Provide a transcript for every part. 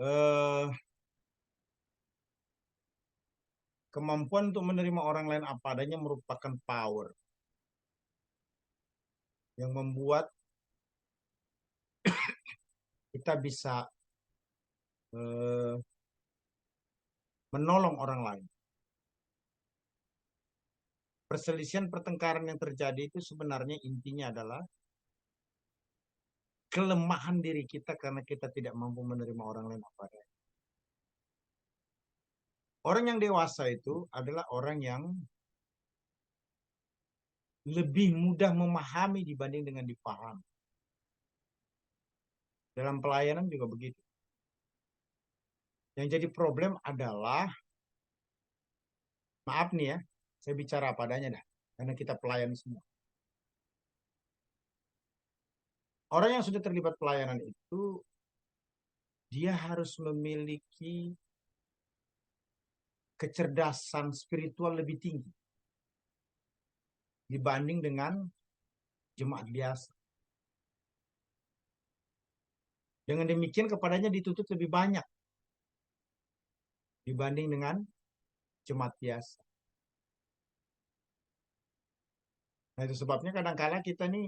eh, kemampuan untuk menerima orang lain apa adanya merupakan power yang membuat kita bisa eh, menolong orang lain. Perselisihan pertengkaran yang terjadi itu sebenarnya intinya adalah kelemahan diri kita karena kita tidak mampu menerima orang lain apa adanya. Orang yang dewasa itu adalah orang yang lebih mudah memahami dibanding dengan dipahami. Dalam pelayanan juga begitu. Yang jadi problem adalah, maaf nih ya, saya bicara apa adanya dah, karena kita pelayan semua. Orang yang sudah terlibat pelayanan itu, dia harus memiliki kecerdasan spiritual lebih tinggi dibanding dengan jemaat biasa. Dengan demikian kepadanya dituntut lebih banyak dibanding dengan jemaat biasa. Nah itu sebabnya kadang-kala kita nih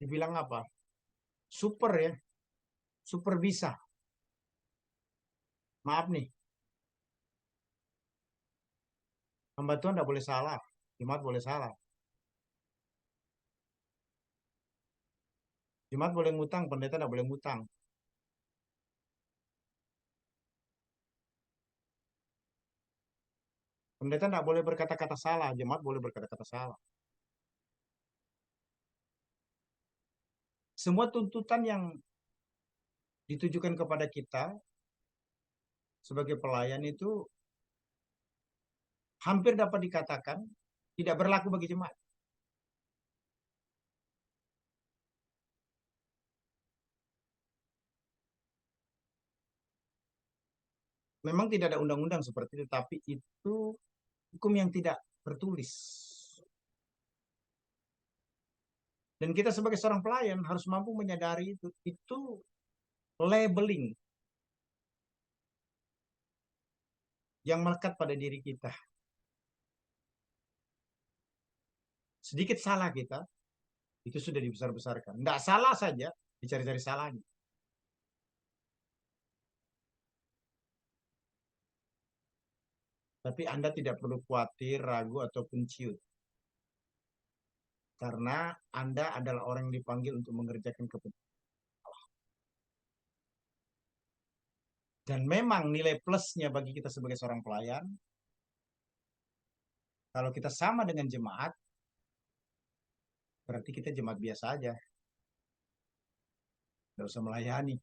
dibilang apa? Super ya, super bisa. Maaf nih, hamba Tuhan tidak boleh salah, jemaat boleh salah. Jemaat boleh ngutang, pendeta tidak boleh ngutang. Pendeta tidak boleh berkata-kata salah, jemaat boleh berkata-kata salah. Semua tuntutan yang ditujukan kepada kita sebagai pelayan itu hampir dapat dikatakan tidak berlaku bagi jemaat. Memang tidak ada undang-undang seperti itu, tapi itu hukum yang tidak tertulis. Dan kita sebagai seorang pelayan harus mampu menyadari itu. Itu labeling yang melekat pada diri kita. Sedikit salah kita, itu sudah dibesar-besarkan. Tidak salah saja, dicari-cari salahnya. Tapi Anda tidak perlu khawatir, ragu, ataupun ciut. Karena Anda adalah orang yang dipanggil untuk mengerjakan kepentingan. Dan memang nilai plusnya bagi kita sebagai seorang pelayan, kalau kita sama dengan jemaat, berarti kita jemaat biasa aja. Tidak usah melayani.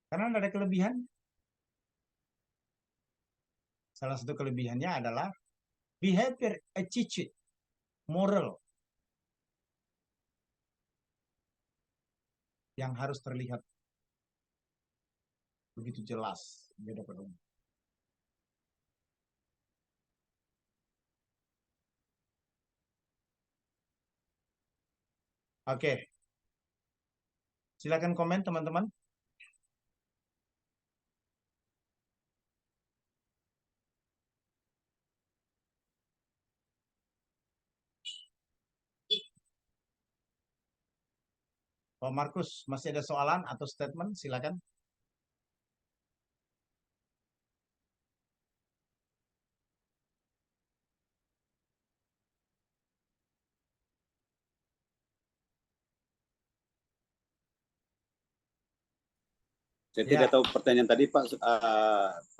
Karena ada kelebihan. Salah satu kelebihannya adalah behavior attitude, moral yang harus terlihat begitu jelas beda pada umum. Oke, silakan komen teman-teman. Pak Markus, masih ada soalan atau statement? Silakan. Saya Ya, tidak tahu pertanyaan tadi Pak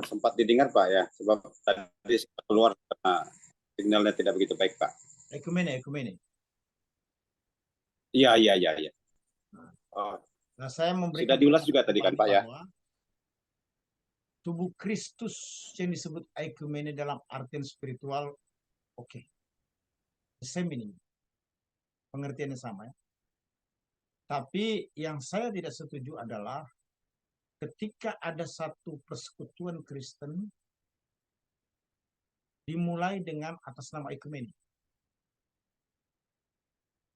sempat didengar Pak ya, sebab tadi keluar karena signalnya tidak begitu baik Pak. ekumene. Iya, iya, iya, iya. Oh, Nah, saya sudah memberikan diulas pendapat juga tadi kan kembali Pak ya. bahwa tubuh Kristus yang disebut ekumene dalam artian spiritual, oke, okay. The same meaning, pengertiannya sama ya. Tapi yang saya tidak setuju adalah ketika ada satu persekutuan Kristen dimulai dengan atas nama ekumene.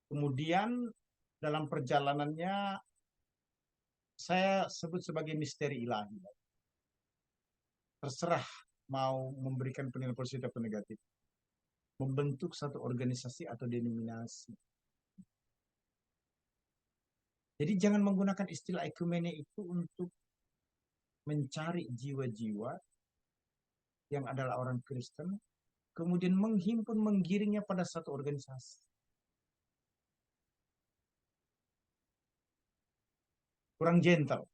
Kemudian dalam perjalanannya saya sebut sebagai misteri ilahi. Terserah mau memberikan penilaian positif atau negatif. Membentuk satu organisasi atau denominasi. Jadi jangan menggunakan istilah ekumene itu untuk mencari jiwa-jiwa yang adalah orang Kristen, kemudian menghimpun, menggiringnya pada satu organisasi. Kurang gentle.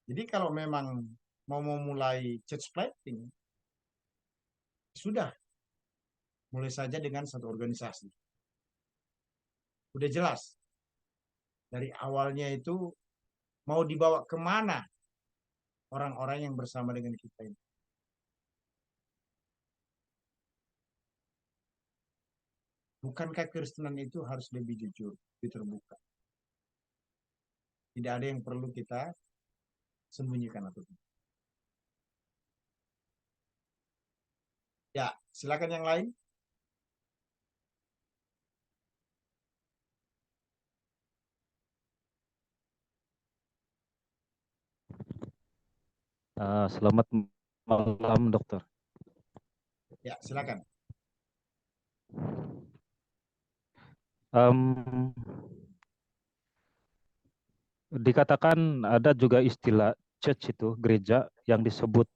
Jadi kalau memang mau memulai church planting, sudah, mulai saja dengan satu organisasi. Udah jelas. Dari awalnya itu mau dibawa kemana orang-orang yang bersama dengan kita ini. Bukankah Kristenan itu harus lebih jujur, lebih terbuka? Tidak ada yang perlu kita sembunyikan atau tidak. Ya, silakan yang lain. Selamat malam, Dokter. Ya, silakan. Em, Dikatakan ada juga istilah church itu, gereja, yang disebut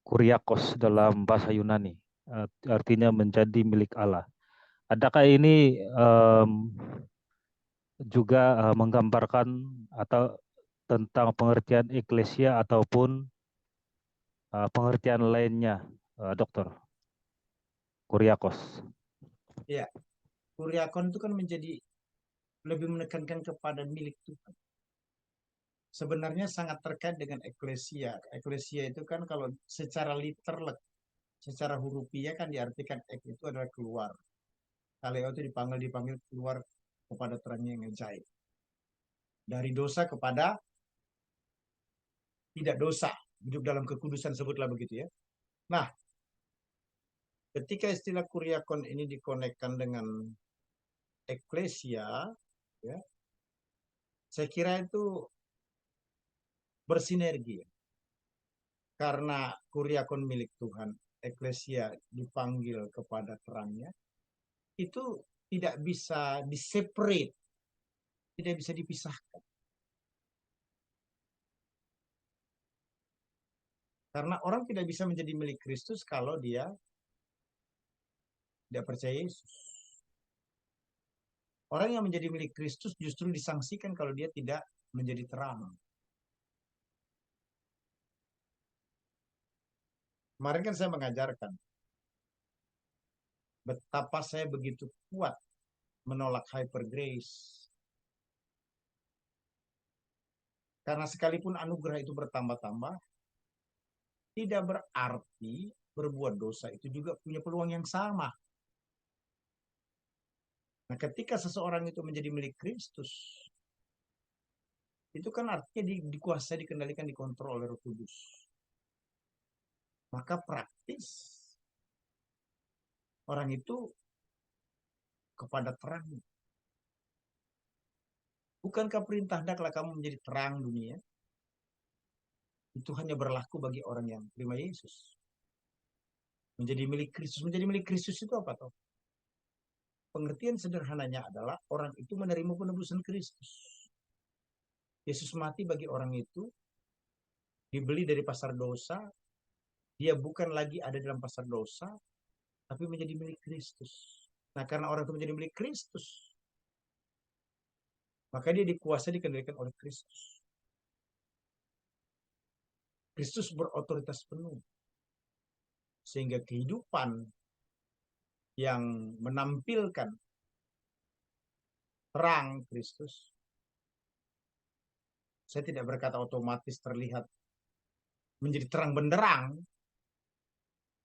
kuriakos dalam bahasa Yunani, artinya menjadi milik Allah. Adakah ini juga menggambarkan atau tentang pengertian eklesia ataupun pengertian lainnya, Dokter? Kuriakos. Ya, kuriakon itu kan menjadi lebih menekankan kepada milik Tuhan. Sebenarnya sangat terkait dengan eklesia. Eklesia itu kan kalau secara literal, secara hurufiah kan diartikan ek itu adalah keluar. Kaleo itu dipanggil keluar kepada terangnya yang ajaib. Dari dosa kepada tidak dosa. Hidup dalam kekudusan, sebutlah begitu ya. Nah, ketika istilah kuriakon ini dikonekkan dengan eklesia, ya, saya kira itu bersinergi. Karena kuriakon milik Tuhan, eklesia dipanggil kepada terangnya, itu tidak bisa diseparate, tidak bisa dipisahkan. Karena orang tidak bisa menjadi milik Kristus kalau dia tidak percaya Yesus. Orang yang menjadi milik Kristus justru disangsikan kalau dia tidak menjadi terang. Kemarin kan saya mengajarkan betapa saya begitu kuat menolak hyper grace. Karena sekalipun anugerah itu bertambah-tambah, tidak berarti berbuat dosa itu juga punya peluang yang sama. Nah, ketika seseorang itu menjadi milik Kristus, itu kan artinya dikuasai, dikendalikan, dikontrol oleh Roh Kudus. Maka praktis orang itu kepada terang. Bukankah perintah hendaklah kamu menjadi terang dunia? Itu hanya berlaku bagi orang yang terima Yesus. Menjadi milik Kristus. Menjadi milik Kristus itu apa toh? Pengertian sederhananya adalah orang itu menerima penebusan Kristus. Yesus mati bagi orang itu, dibeli dari pasar dosa, dia bukan lagi ada dalam pasar dosa, tapi menjadi milik Kristus. Nah, karena orang itu menjadi milik Kristus, maka dia dikuasai, dikendalikan oleh Kristus. Kristus berotoritas penuh. Sehingga kehidupan yang menampilkan terang Kristus, saya tidak berkata otomatis terlihat menjadi terang benderang,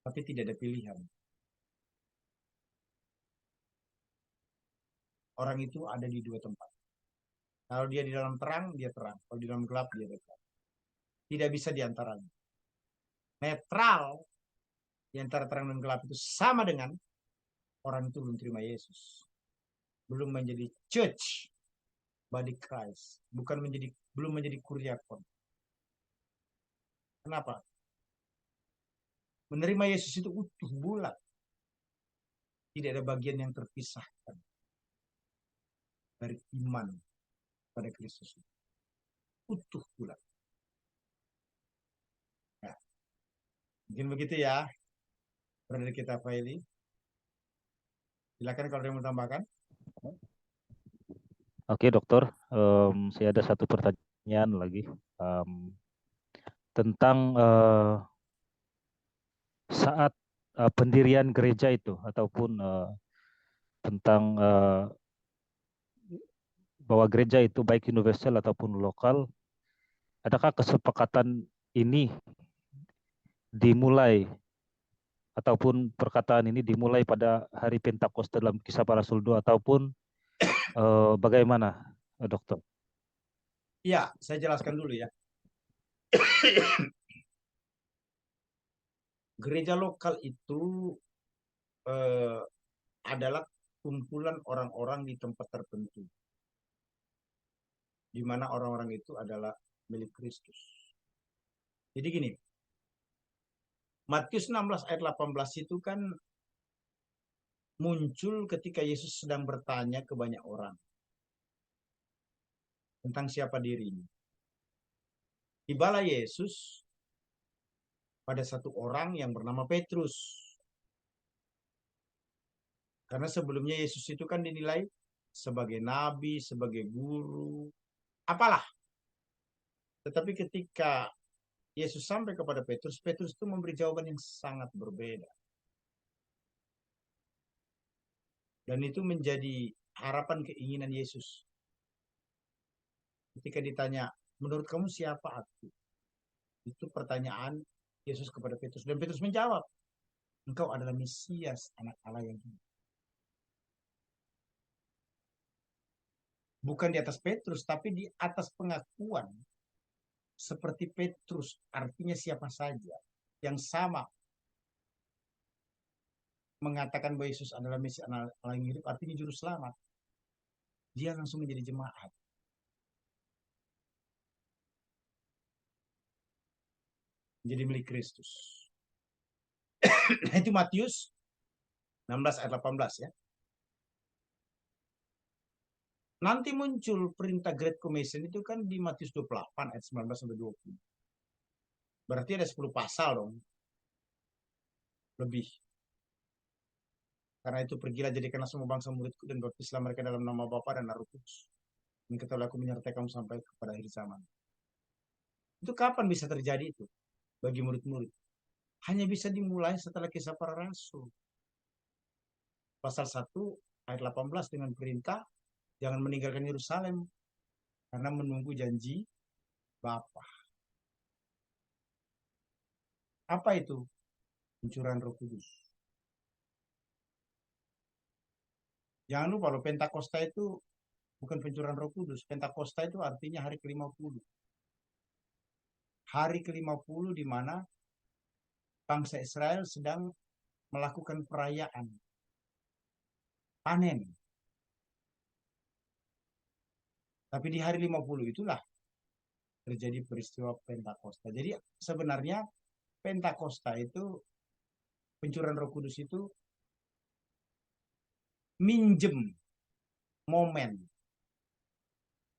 tapi tidak ada pilihan. Orang itu ada di dua tempat. Kalau dia di dalam terang, dia terang. Kalau di dalam gelap, dia gelap. Tidak bisa diantaranya. Netral di antara terang dan gelap itu sama dengan orang itu belum terima Yesus. Belum menjadi church. body Christ, belum menjadi kuriakon. Kenapa? Menerima Yesus itu utuh bulat. Tidak ada bagian yang terpisahkan dari iman pada Kristus. Utuh bulat. Nah, mungkin begitu ya, brother kita Faili. Silakan kalau ada yang mau tambahkan. Oke, dokter. Saya ada satu pertanyaan lagi tentang saat pendirian gereja itu, ataupun tentang bahwa gereja itu baik universal ataupun lokal. Adakah kesepakatan ini dimulai ataupun perkataan ini dimulai pada hari Pentakosta dalam Kisah Para Rasul 2 ataupun bagaimana, dokter? Iya, saya jelaskan dulu ya. Gereja lokal itu adalah kumpulan orang-orang di tempat tertentu, di mana orang-orang itu adalah milik Kristus. Jadi gini, Matius 16 ayat 18 itu kan muncul ketika Yesus sedang bertanya ke banyak orang tentang siapa dirinya. Tibalah Yesus pada satu orang yang bernama Petrus. Karena sebelumnya Yesus itu kan dinilai sebagai nabi, sebagai guru, apalah. Tetapi ketika Yesus sampai kepada Petrus, Petrus itu memberi jawaban yang sangat berbeda. Dan itu menjadi harapan keinginan Yesus. Ketika ditanya, menurut kamu siapa aku? Itu pertanyaan Yesus kepada Petrus. Dan Petrus menjawab, engkau adalah Mesias, anak Allah yang hidup. Bukan di atas Petrus, tapi di atas pengakuan. Seperti Petrus, artinya siapa saja yang sama mengatakan bahwa Yesus adalah Mesias anak Allah yang hidup, artinya juru selamat. Dia langsung menjadi jemaat. Menjadi milik Kristus. Nah, itu Matius 16 ayat 18 ya. Nanti muncul perintah Great Commission itu kan di Matius 28 ayat 19 sampai 20. Berarti ada 10 pasal dong. Lebih. Karena itu pergilah jadikanlah semua bangsa muridku dan baptislah mereka dalam nama Bapa dan Roh Kudus. Dan ketahuilah aku menyertai kamu sampai kepada akhir zaman. Itu kapan bisa terjadi itu bagi murid-murid? Hanya bisa dimulai setelah Kisah Para Rasul. Pasal 1 ayat 18 dengan perintah jangan meninggalkan Yerusalem karena menunggu janji Bapa. Apa itu? Pencurahan Roh Kudus. Jangan lupa loh, Pentakosta itu bukan pencurahan Roh Kudus. Pentakosta itu artinya hari ke-50. Hari ke-50 di mana bangsa Israel sedang melakukan perayaan panen. Tapi di hari 50 itulah terjadi peristiwa Pentakosta. Jadi sebenarnya Pentakosta itu, pencurahan Roh Kudus itu minjem momen.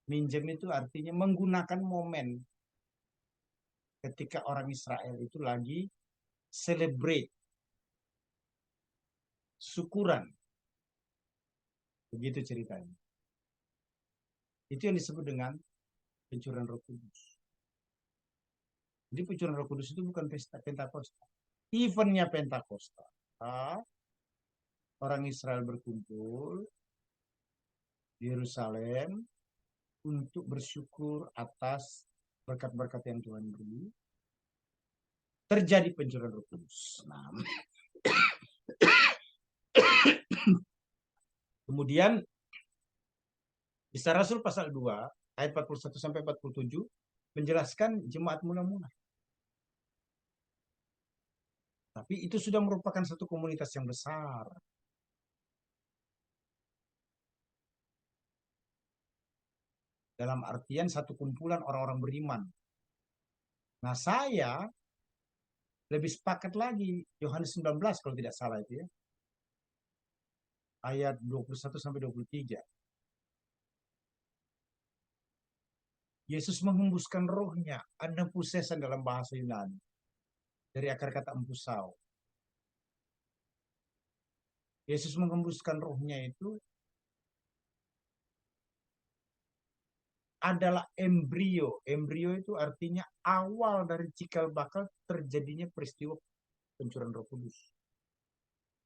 Minjem itu artinya menggunakan momen ketika orang Israel itu lagi celebrate, syukuran. Begitu ceritanya. Itu yang disebut dengan pencurahan Roh Kudus. Jadi pencurahan Roh Kudus itu bukan pesta Pentakosta. Eventnya Pentakosta. Orang Israel berkumpul di Yerusalem untuk bersyukur atas berkat-berkat yang Tuhan beri. Terjadi pencurahan Roh Kudus. Nah, kemudian Kisah Rasul pasal 2 ayat 41 sampai 47 menjelaskan jemaat mula-mula. Tapi itu sudah merupakan satu komunitas yang besar. Dalam artian satu kumpulan orang-orang beriman. Nah, saya lebih sepakat lagi Yohanes 19 kalau tidak salah itu ya. Ayat 21 sampai 23. Yesus menghembuskan rohnya, anampusesan dalam bahasa Yunani. Dari akar kata empusau. Yesus menghembuskan rohnya itu adalah embrio. Embrio itu artinya awal dari cikal bakal terjadinya peristiwa pencurahan Roh Kudus.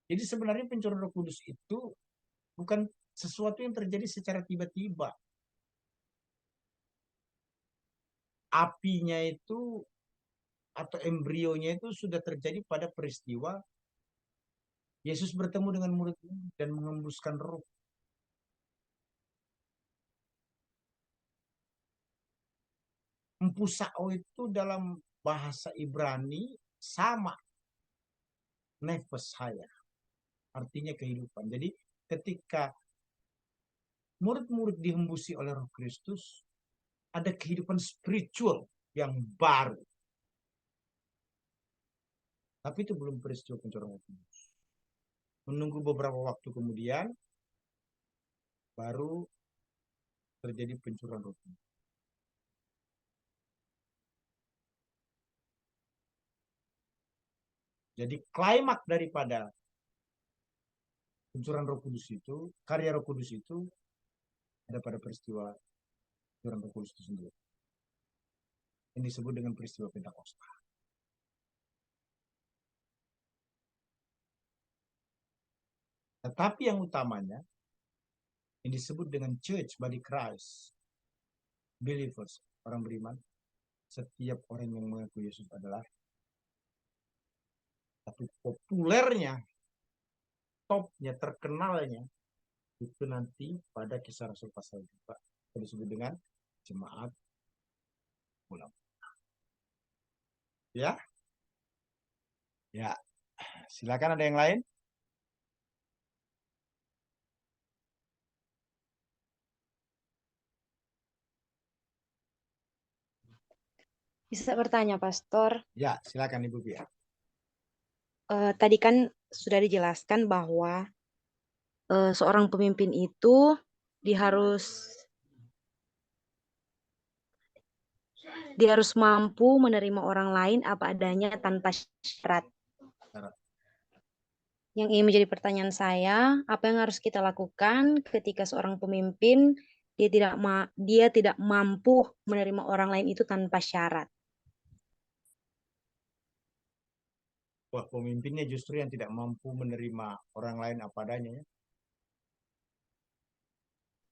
Jadi sebenarnya pencurahan Roh Kudus itu bukan sesuatu yang terjadi secara tiba-tiba. Apinya itu atau embrionya itu sudah terjadi pada peristiwa Yesus bertemu dengan murid-murid dan mengembuskan roh. Empusao itu dalam bahasa Ibrani sama nefes saya, artinya kehidupan. Jadi ketika murid-murid dihembusi oleh Roh Kristus, ada kehidupan spiritual yang baru. Tapi itu belum peristiwa pencurahan Roh Kudus. Menunggu beberapa waktu kemudian, baru terjadi pencurahan Roh Kudus. Jadi klimaks daripada pencurahan Roh Kudus itu, karya Roh Kudus itu ada pada peristiwa pencurahan Roh Kudus itu sendiri. Yang disebut dengan peristiwa Pentakosta. Tetapi yang utamanya yang disebut dengan church body Christ, believers, orang beriman, setiap orang yang mengaku Yesus adalah satu populernya, topnya, terkenalnya itu nanti pada Kisah Rasul pasal 2 yang disebut dengan jemaat ulam. Ya, ya, silakan ada yang lain. Bisa bertanya, Pastor. Ya, silakan Ibu Pia. Tadi kan sudah dijelaskan bahwa seorang pemimpin itu dia harus mampu menerima orang lain apa adanya tanpa syarat. Yang ini menjadi pertanyaan saya, apa yang harus kita lakukan ketika seorang pemimpin dia tidak mampu menerima orang lain itu tanpa syarat? Wah, pemimpinnya justru yang tidak mampu menerima orang lain apa adanya ya.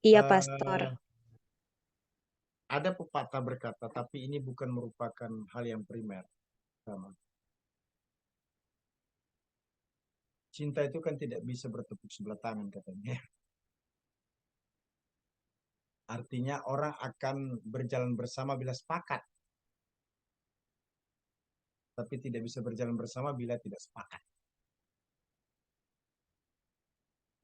Iya, Pastor. Ada pepatah berkata, tapi ini bukan merupakan hal yang primer. Sama. Cinta itu kan tidak bisa bertepuk sebelah tangan katanya. Artinya orang akan berjalan bersama bila sepakat. Tapi tidak bisa berjalan bersama bila tidak sepakat.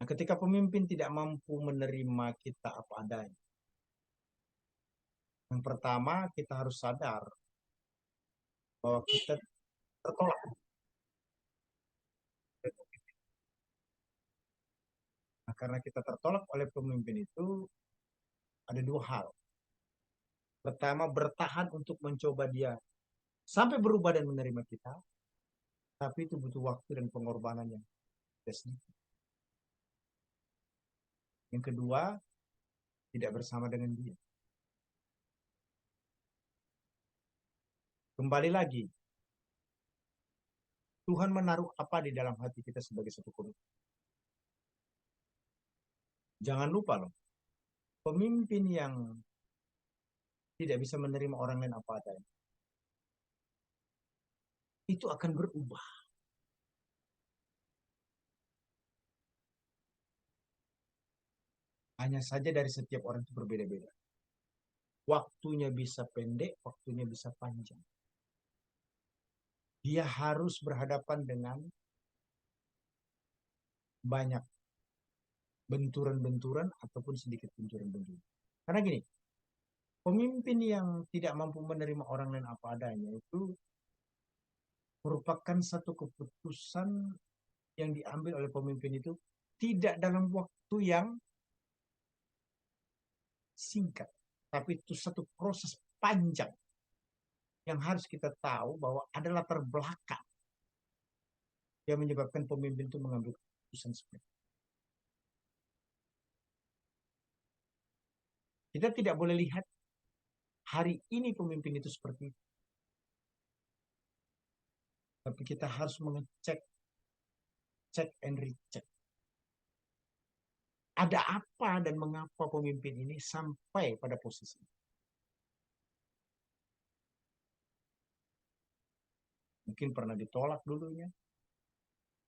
Nah, ketika pemimpin tidak mampu menerima kita apa adanya. Yang pertama kita harus sadar bahwa kita tertolak. Nah, karena kita tertolak oleh pemimpin itu ada dua hal. Pertama, bertahan untuk mencoba dia sampai berubah dan menerima kita. Tapi itu butuh waktu dan pengorbanan yang sedikit. Yang kedua, tidak bersama dengan dia. Kembali lagi, Tuhan menaruh apa di dalam hati kita sebagai satu komitmen. Jangan lupa loh, pemimpin yang tidak bisa menerima orang lain apa adanya, itu akan berubah. Hanya saja dari setiap orang itu berbeda-beda. Waktunya bisa pendek, waktunya bisa panjang. Dia harus berhadapan dengan banyak benturan-benturan ataupun sedikit benturan-benturan. Karena gini, Pemimpin yang tidak mampu menerima orang lain apa adanya itu merupakan satu keputusan yang diambil oleh pemimpin itu tidak dalam waktu yang singkat, tapi itu satu proses panjang yang harus kita tahu bahwa ada latar belakang yang menyebabkan pemimpin itu mengambil keputusan seperti itu. Kita tidak boleh lihat hari ini pemimpin itu seperti itu. Tapi kita harus mengecek, check and recheck. Ada apa dan mengapa pemimpin ini sampai pada posisi ini? Mungkin pernah ditolak dulunya,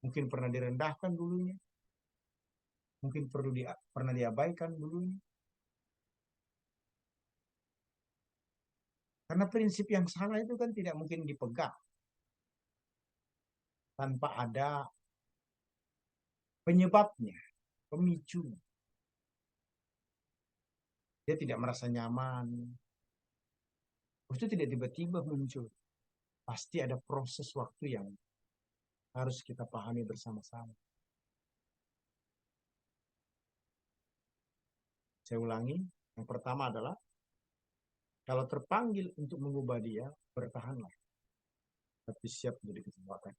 mungkin pernah direndahkan dulunya, mungkin pernah diabaikan dulunya. Karena prinsip yang salah itu kan tidak mungkin dipegang tanpa ada penyebabnya, pemicunya. Dia tidak merasa nyaman. Itu tidak tiba-tiba muncul. Pasti ada proses waktu yang harus kita pahami bersama-sama. Saya ulangi, yang pertama adalah kalau terpanggil untuk mengubah dia, bertahanlah. Tapi siap menjadi kesempatan.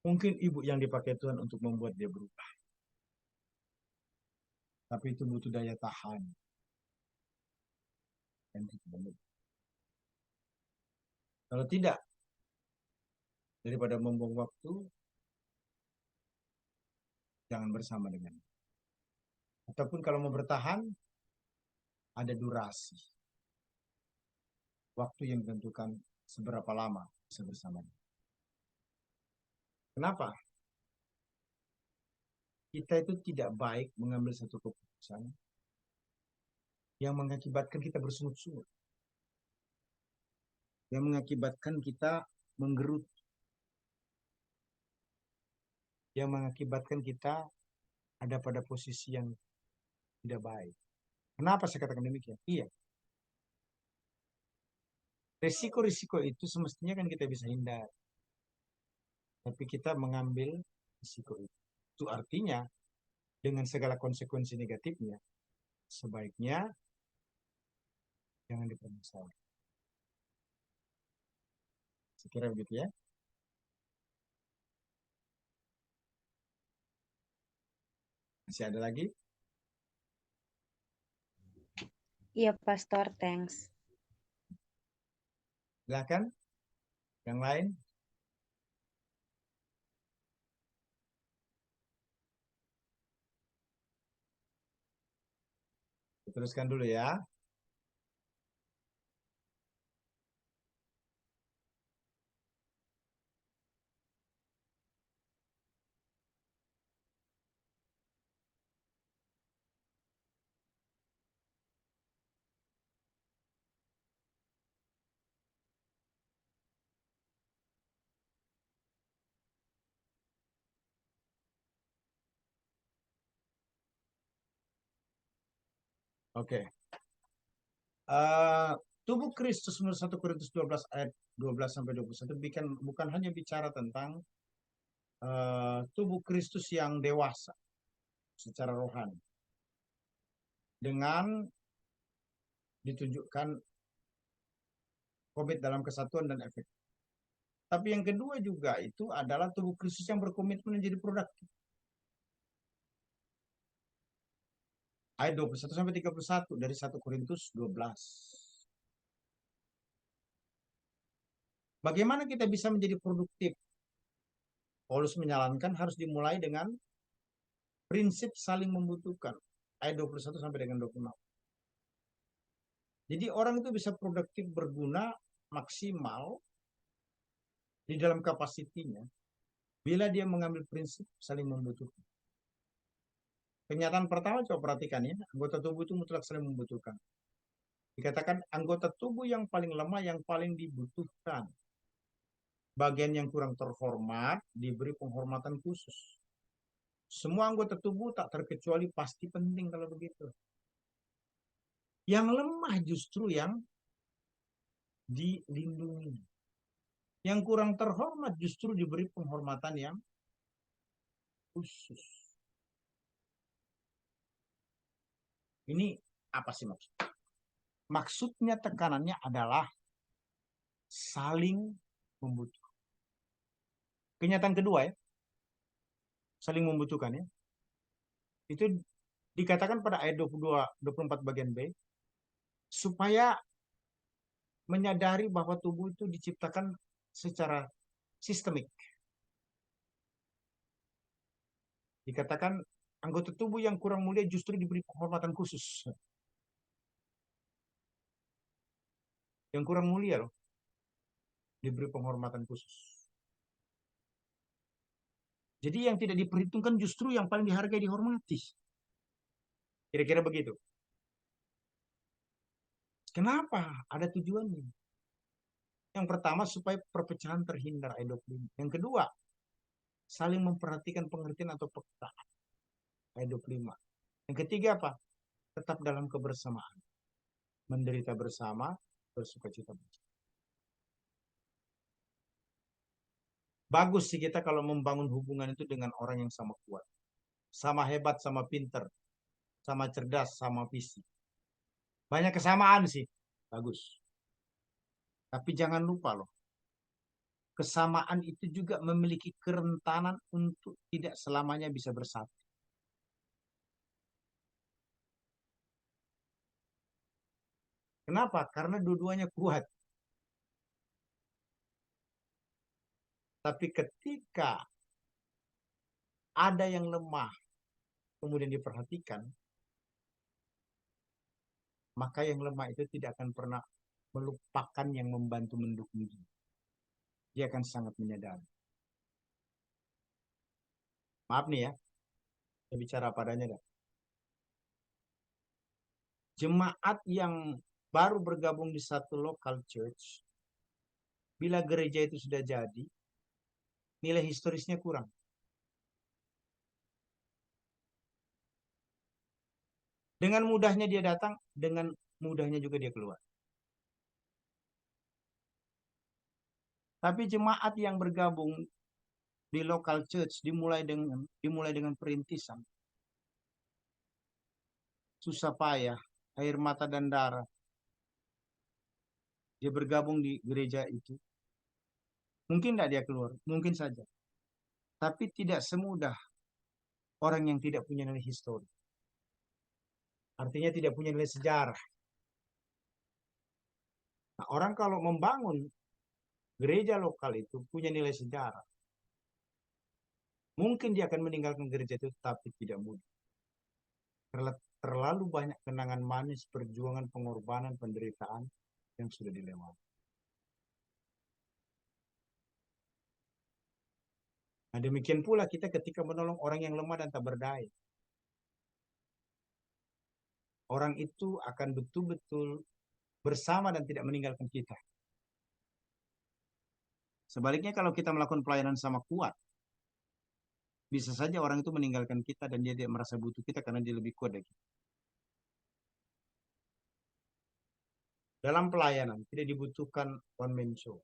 Mungkin ibu yang dipakai Tuhan untuk membuat dia berubah. Tapi itu butuh daya tahan. Dan kalau tidak, daripada membuang waktu, jangan bersama dengan. Ataupun kalau mau bertahan, ada durasi. Waktu yang ditentukan seberapa lama bisa bersama. Kenapa? Kita itu tidak baik mengambil satu keputusan yang mengakibatkan kita bersungut-sungut. Yang mengakibatkan kita menggerut. Yang mengakibatkan kita ada pada posisi yang tidak baik. Kenapa saya katakan demikian? Iya. Risiko-risiko itu semestinya kan kita bisa hindari. Tapi kita mengambil risiko itu. Itu artinya dengan segala konsekuensi negatifnya, sebaiknya jangan dipermasalahkan. Sekira begitu ya. Masih ada lagi? Iya, Pastor, thanks. Silakan. Yang lain? Teruskan dulu ya. Oke. Tubuh Kristus menurut 1 Korintus 12 ayat 12 sampai 21 bukan hanya bicara tentang tubuh Kristus yang dewasa secara rohani dengan ditunjukkan komit dalam kesatuan dan efek. Tapi yang kedua juga itu adalah tubuh Kristus yang berkomitmen menjadi produktif. Ayat 21 sampai 31 dari 1 Korintus 12. Bagaimana kita bisa menjadi produktif? Paulus menyarankan harus dimulai dengan prinsip saling membutuhkan. Ayat 21 sampai dengan 26. Jadi orang itu bisa produktif, berguna, maksimal di dalam kapasitinya bila dia mengambil prinsip saling membutuhkan. Kenyataan pertama coba perhatikan ya, anggota tubuh itu mutlak saling membutuhkan. Dikatakan anggota tubuh yang paling lemah, yang paling dibutuhkan. Bagian yang kurang terhormat diberi penghormatan khusus. Semua anggota tubuh tak terkecuali pasti penting kalau begitu. Yang lemah justru yang dilindungi. Yang kurang terhormat justru diberi penghormatan yang khusus. Ini apa sih maksudnya? Maksudnya tekanannya adalah saling membutuhkan. Kenyataan kedua ya, saling membutuhkan ya. Itu dikatakan pada ayat 22, 24 bagian B, supaya menyadari bahwa tubuh itu diciptakan secara sistemik. Dikatakan anggota tubuh yang kurang mulia justru diberi penghormatan khusus. Yang kurang mulia loh, diberi penghormatan khusus. Jadi yang tidak diperhitungkan justru yang paling dihargai, dihormati. Kira-kira begitu. Kenapa? Ada tujuannya. Yang pertama supaya perpecahan terhindar, ayat 25. Yang kedua, saling memperhatikan pengertian atau pekerjaan, ayat 25. Yang ketiga apa? Tetap dalam kebersamaan. Menderita bersama, bersukacita bersama. Bagus sih kita kalau membangun hubungan itu dengan orang yang sama kuat. Sama hebat, sama pinter. Sama cerdas, sama visi. Banyak kesamaan sih. Bagus. Tapi jangan lupa loh. Kesamaan itu juga memiliki kerentanan untuk tidak selamanya bisa bersatu. Kenapa? Karena dua-duanya kuat. Tapi ketika ada yang lemah, kemudian diperhatikan, maka yang lemah itu tidak akan pernah melupakan yang membantu mendukung dia. Dia akan sangat menyadari. Maaf nih ya, saya bicara padanya dah. Jemaat yang baru bergabung di satu local church, bila gereja itu sudah jadi, nilai historisnya kurang. Dengan mudahnya dia datang, dengan mudahnya juga dia keluar. Tapi jemaat yang bergabung di local church dimulai dengan perintisan, susah payah, air mata dan darah. Dia bergabung di gereja itu. Mungkin tidak dia keluar, mungkin saja. Tapi tidak semudah orang yang tidak punya nilai histori. Artinya tidak punya nilai sejarah. Nah, orang kalau membangun gereja lokal itu punya nilai sejarah, mungkin dia akan meninggalkan gereja itu, tapi tidak mudah. Terlalu banyak kenangan manis, perjuangan, pengorbanan, penderitaan yang sudah dilewati. Nah, demikian pula kita ketika menolong orang yang lemah dan tak berdaya. Orang itu akan betul-betul bersama dan tidak meninggalkan kita. Sebaliknya kalau kita melakukan pelayanan sama kuat, bisa saja orang itu meninggalkan kita dan dia tidak merasa butuh kita karena dia lebih kuat dari kita. Dalam pelayanan tidak dibutuhkan one man show.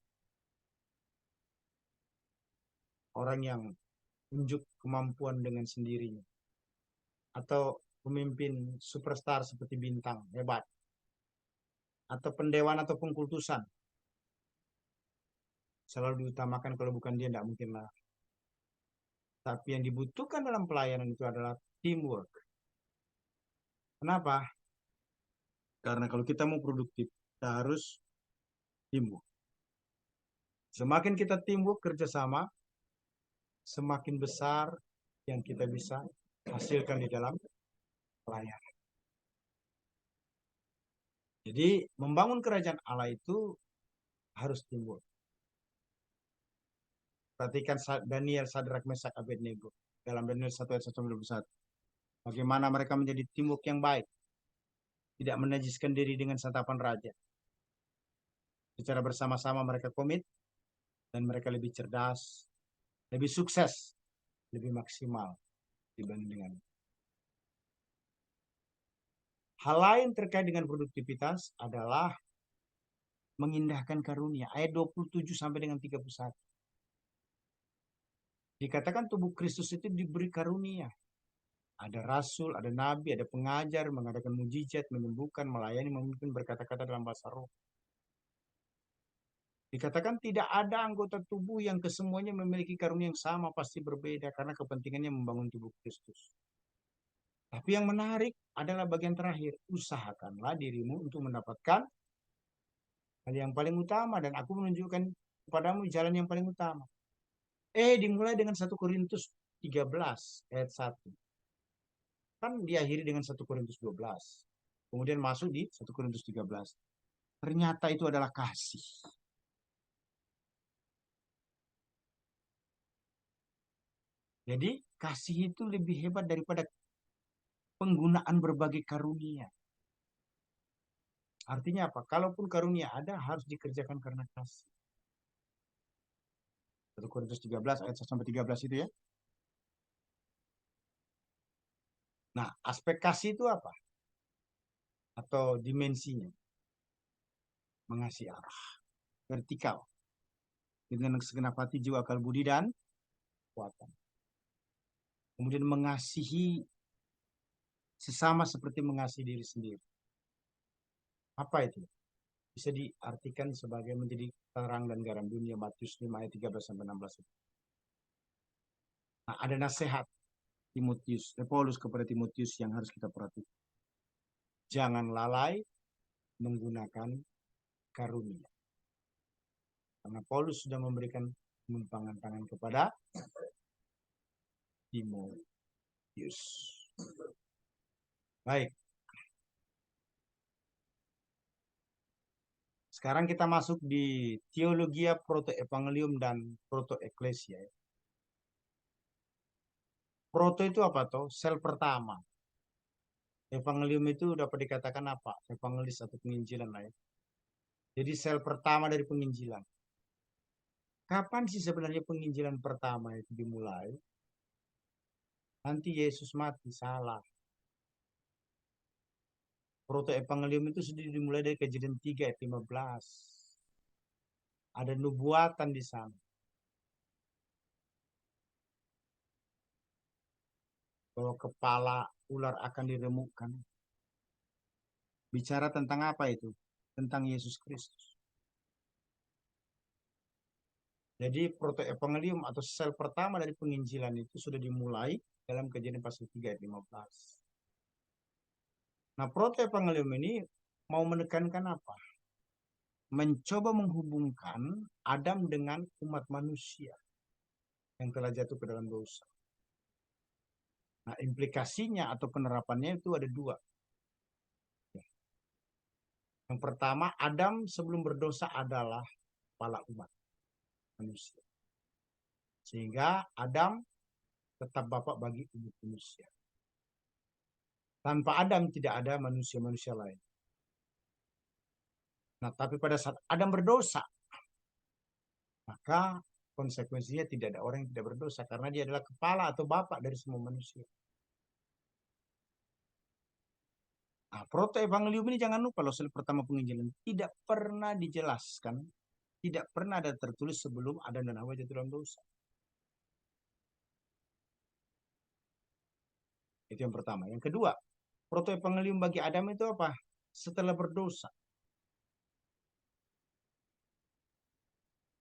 Orang yang unjuk kemampuan dengan sendirinya. Atau pemimpin superstar seperti bintang, hebat. Atau pendewan atau pengkultusan. Selalu diutamakan, kalau bukan dia tidak mungkin lah. Tapi yang dibutuhkan dalam pelayanan itu adalah teamwork. Kenapa? Karena kalau kita mau produktif, kita harus teamwork. Semakin kita teamwork, kerjasama, semakin besar yang kita bisa hasilkan di dalam pelayanan. Jadi membangun kerajaan Allah itu harus teamwork. Perhatikan Daniel, Sadrak, Mesak, Abednego dalam Daniel 1 ayat 121. Bagaimana mereka menjadi teamwork yang baik. Tidak menajiskan diri dengan santapan raja. Secara bersama-sama mereka komit dan mereka lebih cerdas, lebih sukses, lebih maksimal dibanding dengan. Hal lain terkait dengan produktivitas adalah mengindahkan karunia. Ayat 27 sampai dengan 31. Dikatakan tubuh Kristus itu diberi karunia. Ada rasul, ada nabi, ada pengajar, mengadakan mujizat, menyembuhkan, melayani, memimpin, berkata-kata dalam bahasa roh. Dikatakan tidak ada anggota tubuh yang kesemuanya memiliki karunia yang sama, pasti berbeda karena kepentingannya membangun tubuh Kristus. Tapi yang menarik adalah bagian terakhir. Usahakanlah dirimu untuk mendapatkan hal yang paling utama dan aku menunjukkan kepadamu jalan yang paling utama. Dimulai dengan 1 Korintus 13 ayat 1. Kan diakhiri dengan 1 Korintus 12. Kemudian masuk di 1 Korintus 13. Ternyata itu adalah kasih. Jadi kasih itu lebih hebat daripada penggunaan berbagai karunia. Artinya apa? Kalaupun karunia ada harus dikerjakan karena kasih. 1 Korintus 13 ayat 1 sampai 13 itu ya. Nah, aspek kasih itu apa? Atau dimensinya? Mengasihi Allah. Vertikal. Dengan segenap hati, jiwa, akal, budi, dan kekuatan. Kemudian mengasihi sesama seperti mengasihi diri sendiri. Apa itu? Bisa diartikan sebagai menjadi terang dan garam dunia, Matius 5 ayat 13 sampai 16. Nah, ada nasihat Paulus kepada Timotius yang harus kita perhatikan. Jangan lalai menggunakan karunia. Karena Paulus sudah memberikan penumpangan tangan kepada Timotius. Baik. Sekarang kita masuk di teologia proto-evangelium dan proto-eklesia. Proto itu apa toh? Sel pertama. Evangelium itu dapat dikatakan apa? Evangelis atau penginjilan lah ya. Jadi sel pertama dari penginjilan. Kapan sih sebenarnya penginjilan pertama itu dimulai? Nanti Yesus mati, salah. Proto-evangelium itu sudah dimulai dari Kejadian 3 ayat 15. Ada nubuatan di sana. Bahwa kepala ular akan diremukkan. Bicara tentang apa itu? Tentang Yesus Kristus. Jadi proto-evangelium atau sel pertama dari penginjilan itu sudah dimulai dalam Kejadian pasal 3 ayat 15. Nah, proto-evangelium ini mau menekankan apa? Mencoba menghubungkan Adam dengan umat manusia yang telah jatuh ke dalam dosa. Nah, implikasinya atau penerapannya itu ada dua. Yang pertama, Adam sebelum berdosa adalah kepala umat manusia. Sehingga Adam tetap bapak bagi umat manusia. Tanpa Adam tidak ada manusia-manusia lain. Nah, tapi pada saat Adam berdosa, maka konsekuensinya tidak ada orang yang tidak berdosa karena dia adalah kepala atau bapak dari semua manusia. Nah, proto-evangelium ini jangan lupa loh, sel pertama penginjilan tidak pernah dijelaskan, tidak pernah ada tertulis sebelum Adam dan Hawa jatuh dalam dosa. Itu yang pertama. Yang kedua, proto-evangelium bagi Adam itu apa? Setelah berdosa.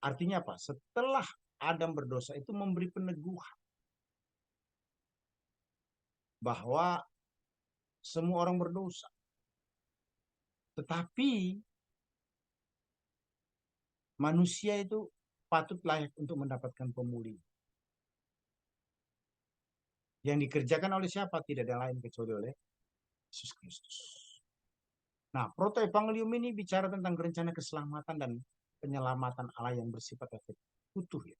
Artinya apa? Setelah Adam berdosa itu memberi peneguhan bahwa semua orang berdosa. Tetapi manusia itu patut layak untuk mendapatkan pemulihan. Yang dikerjakan oleh siapa? Tidak ada lain kecuali oleh Yesus Kristus. Nah, proto-evangelium ini bicara tentang rencana keselamatan dan penyelamatan Allah yang bersifat efektif, utuh ya.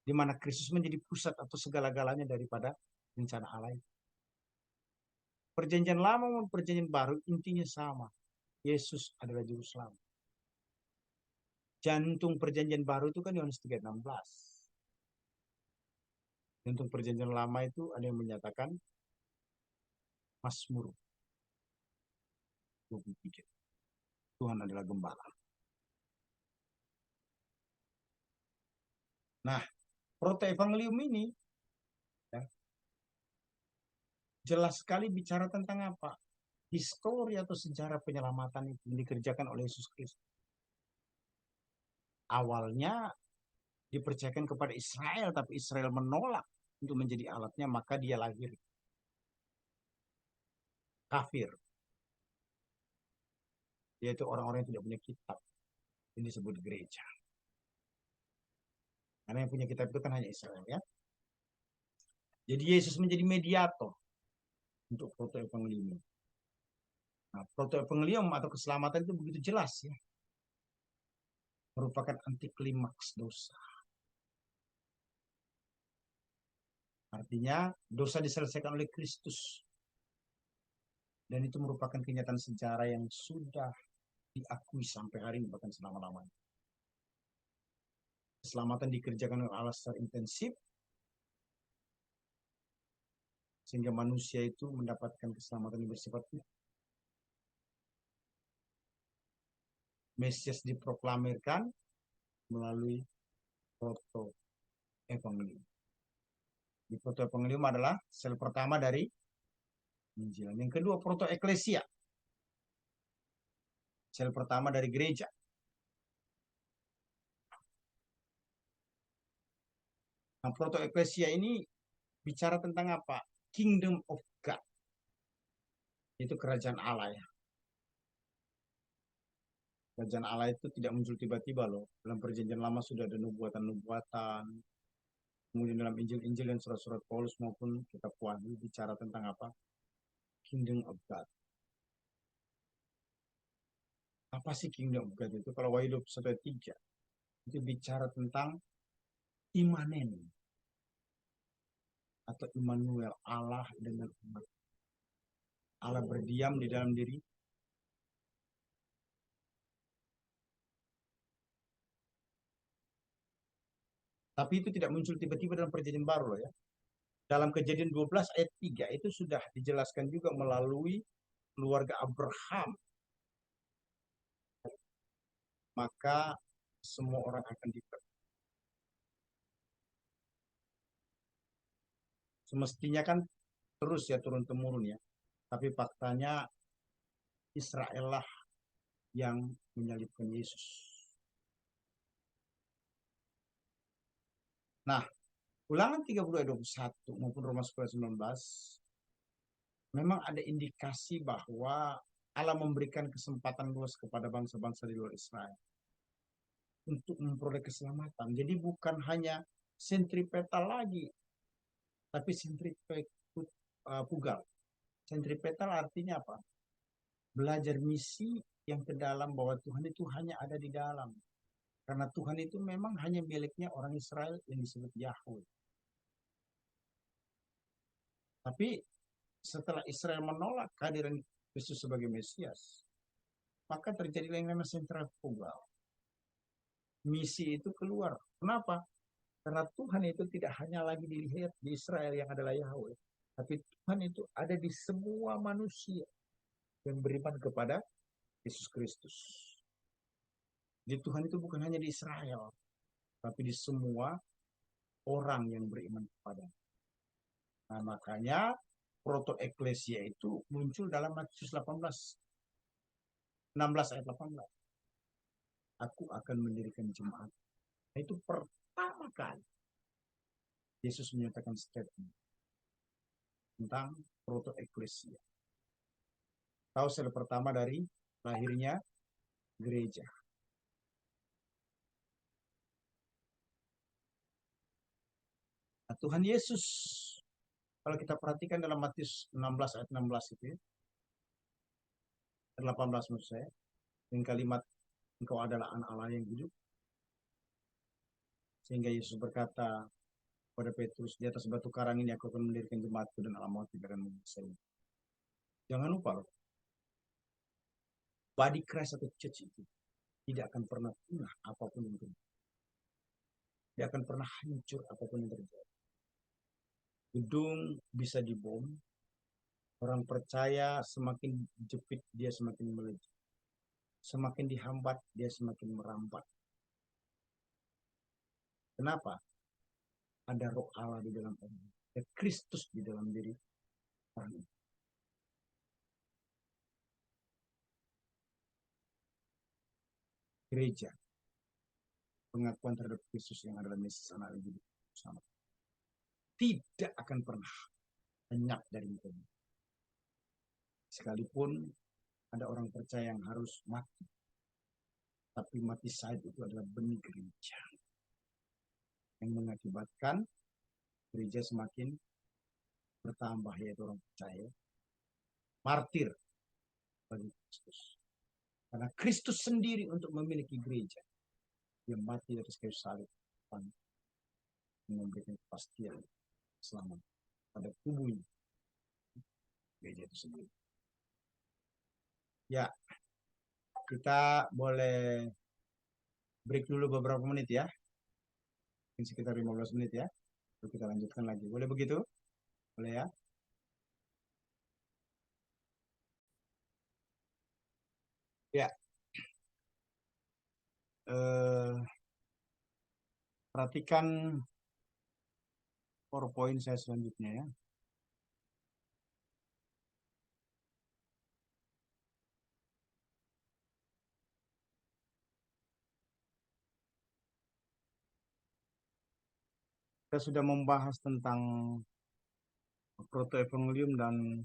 Di mana Kristus menjadi pusat atau segala-galanya daripada rencana Allah. Perjanjian lama maupun perjanjian baru intinya sama. Yesus adalah juru selamat. Jantung perjanjian baru itu kan Yohanes 3:16. Jantung perjanjian lama itu ada yang menyatakan Mazmur 23. Tuhan adalah gembala. Nah, protoevangelium ini ya, jelas sekali bicara tentang apa? Histori atau sejarah penyelamatan itu dikerjakan oleh Yesus Kristus. Awalnya dipercayakan kepada Israel, tapi Israel menolak untuk menjadi alatnya, maka dia lahir kafir, yaitu orang-orang yang tidak punya kitab, yang disebut gereja. Karena yang punya kitab itu kan hanya Israel ya. Jadi Yesus menjadi mediator untuk protoevangelium. Nah, protoevangelium atau keselamatan itu begitu jelas ya, merupakan anti klimaks dosa. Artinya dosa diselesaikan oleh Kristus. Dan itu merupakan kenyataan sejarah yang sudah diakui sampai hari ini, bahkan selama-lamanya. Keselamatan dikerjakan oleh Allah secara intensif, sehingga manusia itu mendapatkan keselamatan yang bersifat utuh. Mesias diproklamirkan melalui protoevangelium. Di protoevangelium adalah sel pertama dari Injil. Yang kedua protoeklesia. Sel pertama dari gereja. Nah, protoeklesia ini bicara tentang apa? Kingdom of God. Itu kerajaan Allah ya. Kerajaan Allah itu tidak muncul tiba-tiba loh. Dalam perjanjian lama sudah ada nubuatan-nubuatan. Kemudian dalam Injil-Injil dan surat-surat Paulus maupun kitab Wahyu bicara tentang apa? Kingdom of God. Apa sih Kingdom of God itu? Kalau Wahyu 21:3 itu bicara tentang imanen atau Immanuel, Allah dengan umat. Allah berdiam di dalam diri. Tapi itu tidak muncul tiba-tiba dalam perjanjian baru loh ya. Dalam Kejadian 12 ayat 3 itu sudah dijelaskan juga melalui keluarga Abraham. Maka semua orang akan diberkati. Semestinya kan terus ya turun-temurun ya. Tapi faktanya Israel lah yang menyalibkan Yesus. Nah, Ulangan 32 ayat 21 maupun Roma 10:19 memang ada indikasi bahwa Allah memberikan kesempatan luas kepada bangsa-bangsa di luar Israel untuk memperoleh keselamatan. Jadi bukan hanya sentripetal lagi, tapi sentrifugal. Sentripetal artinya apa? Belajar misi yang ke dalam bahwa Tuhan itu hanya ada di dalam. Karena Tuhan itu memang hanya miliknya orang Israel yang disebut Yahweh. Tapi setelah Israel menolak kehadiran Kristus sebagai Mesias, maka terjadi yang namanya sentrifugal. Misi itu keluar. Kenapa? Karena Tuhan itu tidak hanya lagi dilihat di Israel yang adalah Yahweh, tapi Tuhan itu ada di semua manusia yang beriman kepada Yesus Kristus. Jadi Tuhan itu bukan hanya di Israel, tapi di semua orang yang beriman kepada. Nah, makanya protoeklesia itu muncul dalam Matius 16 ayat 18. Aku akan mendirikan jemaat. Nah, itu pertama kali Yesus menyatakan statement tentang protoeklesia. Tahu sel pertama dari lahirnya gereja. Nah, Tuhan Yesus, kalau kita perhatikan dalam Matius 16 ayat 16 itu ya, 18 maksud saya, dengan kalimat engkau adalah anak Allah yang hidup. Sehingga Yesus berkata kepada Petrus, di atas batu karang ini aku akan mendirikan jemaatku dan alam maut tidak akan menguasai. Jangan lupa loh, body Christ atau church itu tidak akan pernah punah apapun yang terjadi. Tidak akan pernah hancur apapun yang terjadi. Gedung bisa dibom, Orang percaya semakin jepit dia semakin melejit. Semakin dihambat dia semakin merambat. Kenapa? Ada roh Allah di dalam orang. Ada Kristus di dalam diri orang itu. Gereja, pengakuan terhadap Kristus yang adalah Mesias anak Allah bersama, tidak akan pernah lenyap dari muka bumi. Sekalipun ada orang percaya yang harus mati, tapi mati syahid itu adalah benih gereja yang mengakibatkan gereja semakin bertambah, yaitu orang percaya martir bagi Kristus. Karena Kristus sendiri untuk memiliki gereja, dia mati di atas kayu salib, memberikan kepastian selamat pada tubuhnya gereja itu sendiri. Ya, kita boleh break dulu beberapa menit ya, mungkin sekitar 15 menit ya, lalu kita lanjutkan lagi. Boleh begitu? Boleh ya? Ya. Perhatikan PowerPoint saya selanjutnya ya. Kita sudah membahas tentang protoevangelium dan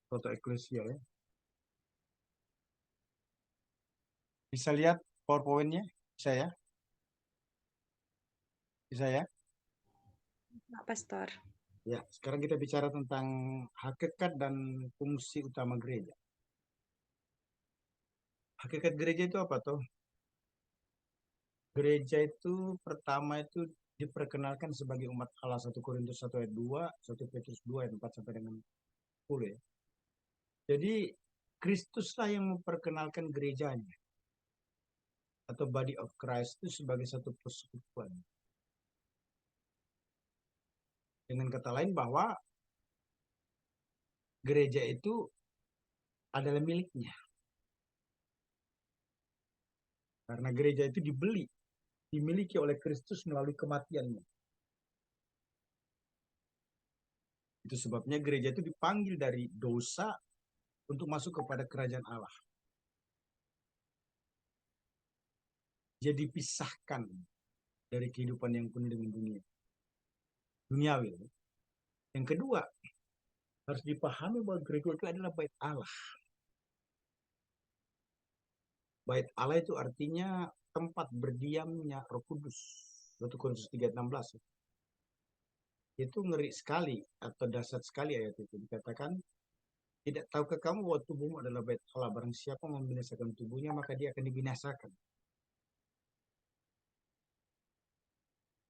protoeklesia ya. Bisa lihat PowerPoint-nya? Bisa ya? Bisa ya? Pak Pastor. Ya, sekarang kita bicara tentang hakikat dan fungsi utama gereja. Hakikat gereja itu apa tuh? Gereja itu pertama itu diperkenalkan sebagai umat Allah, 1 Korintus 1 ayat 2, 1 Petrus 2 ayat 4 sampai dengan 10 ya. Jadi Kristuslah yang memperkenalkan gerejanya atau body of Christ itu sebagai satu persekutuan. Dengan kata lain bahwa gereja itu adalah miliknya. Karena gereja itu dibeli, dimiliki oleh Kristus melalui kematiannya. Itu sebabnya gereja itu dipanggil dari dosa untuk masuk kepada kerajaan Allah. Jadi pisahkan dari kehidupan yang penuh dengan dunia. Duniawi. Yang kedua, harus dipahami bahwa gereja itu adalah bait Allah. Bait Allah itu artinya tempat berdiamnya Roh Kudus. 1 Korintus 3:16. Itu ngeri sekali atau dahsyat sekali ayat itu. Dikatakan, tidak tahukah kamu bahwa tubuhmu adalah bait Allah, barang siapa membinasakan tubuhnya maka dia akan dibinasakan.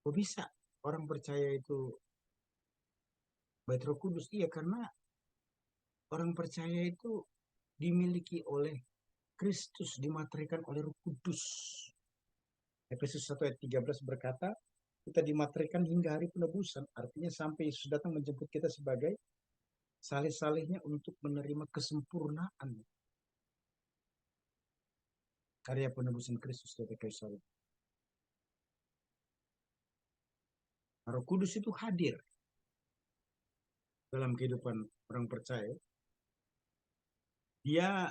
Kok bisa orang percaya itu bait Roh Kudus? Iya, karena orang percaya itu dimiliki oleh Kristus, dimaterikan oleh Roh Kudus. Efesus 1 ayat 13 berkata, kita dimaterikan hingga hari penebusan. Artinya sampai Yesus datang menjemput kita sebagai salih-salihnya untuk menerima kesempurnaan karya penebusan Kristus dari kayu salib. Roh Kudus itu hadir dalam kehidupan orang percaya. Dia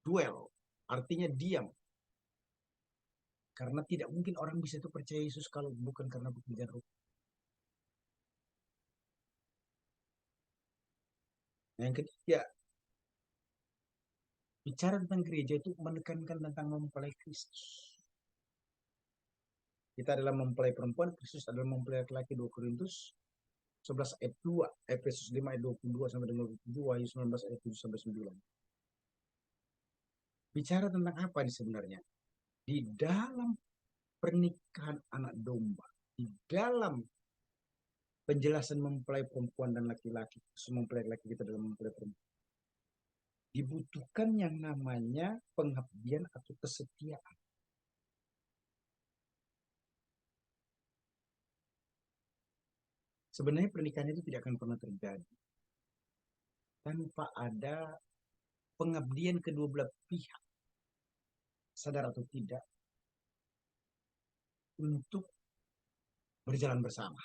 duel, artinya diam. Karena tidak mungkin orang bisa itu percaya Yesus kalau bukan karena pekerjaan Roh. Yang ketiga, bicara tentang gereja itu menekankan tentang mempelai Kristus. Kita adalah mempelai perempuan, Kristus adalah mempelai laki-laki. 2 Korintus 11 ayat 2, Efesus 5 ayat 22 sampai dengan 27, Wahyu 19 ayat 7 sampai 9. Bicara tentang apa ini sebenarnya? Di dalam pernikahan anak domba, di dalam penjelasan mempelai perempuan dan laki-laki, mempelai laki kita dalam mempelai perempuan, dibutuhkan yang namanya pengabdian atau kesetiaan. Sebenarnya pernikahan itu tidak akan pernah terjadi tanpa ada pengabdian kedua belah pihak, sadar atau tidak, untuk berjalan bersama.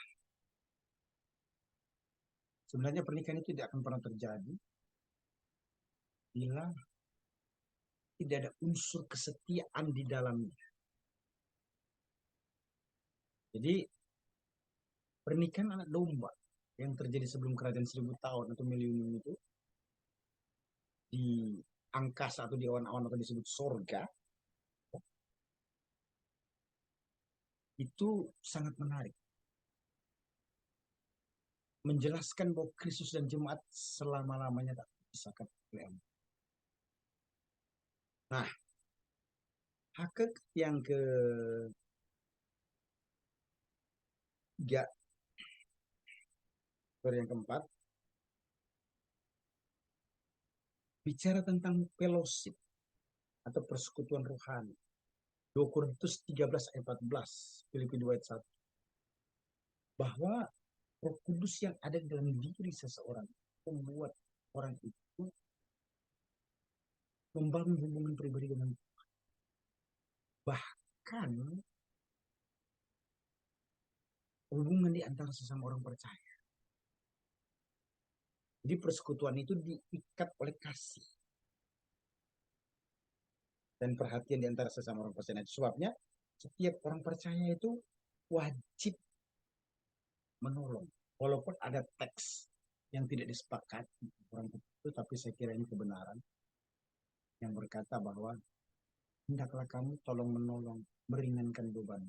Sebenarnya pernikahan itu tidak akan pernah terjadi bila tidak ada unsur kesetiaan di dalamnya. Jadi pernikahan anak domba yang terjadi sebelum kerajaan 1000 tahun atau milenium itu di angkasa atau di awan-awan atau disebut sorga, itu sangat menarik. Menjelaskan bahwa Kristus dan jemaat selama-lamanya tak terpisahkan oleh Allah. Nah, hakikat yang ketiga, yang keempat, bicara tentang fellowship atau persekutuan rohani. 2 Korintus 13 ayat 14, Filipi 2 ayat 1. Bahwa Roh Kudus yang ada di dalam diri seseorang membuat orang itu membangun hubungan pribadi dengan Tuhan. Bahkan hubungan di antara sesama orang percaya. Jadi persekutuan itu diikat oleh kasih dan perhatian di antara sesama orang percaya. Sebabnya setiap orang percaya itu wajib menolong. Walaupun ada teks yang tidak disepakati orang itu, tapi saya kira ini kebenaran yang berkata bahwa hendaklah kamu tolong menolong, meringankan beban.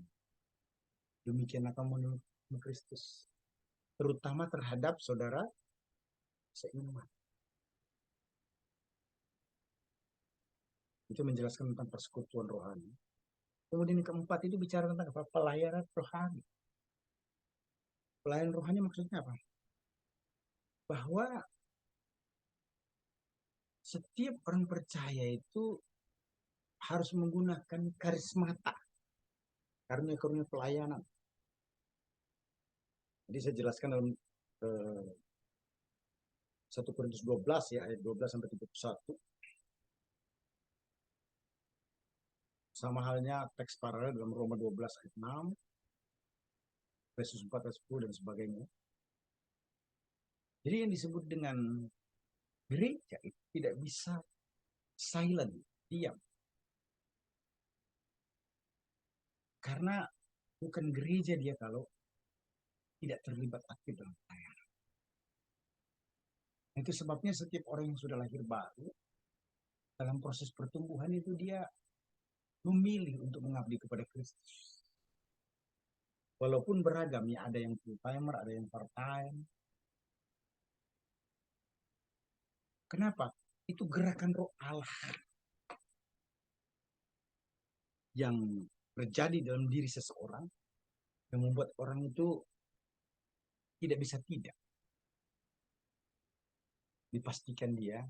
Demikianlah kamu menolong Kristus, terutama terhadap saudara seiman. Itu menjelaskan tentang persekutuan rohani. Kemudian yang keempat itu bicara tentang apa? Pelayanan rohani. Pelayanan rohani maksudnya apa? Bahwa setiap orang percaya itu harus menggunakan karismata, karunia-karunia pelayanan. Jadi saya jelaskan dalam 1 Korintus 12 ya, ayat 12 sampai 31. Sama halnya teks paralel dalam Roma 12 ayat 6, Efesus 4 ayat 10 dan sebagainya. Jadi yang disebut dengan gereja itu tidak bisa silent, diam. Karena bukan gereja dia kalau tidak terlibat aktif dalam pelayanan. Itu sebabnya setiap orang yang sudah lahir baru dalam proses pertumbuhan itu dia memilih untuk mengabdi kepada Kristus. Walaupun beragam ya, ada yang full timer, ada yang part time. Kenapa? Itu gerakan roh Allah yang terjadi dalam diri seseorang yang membuat orang itu tidak bisa tidak dipastikan dia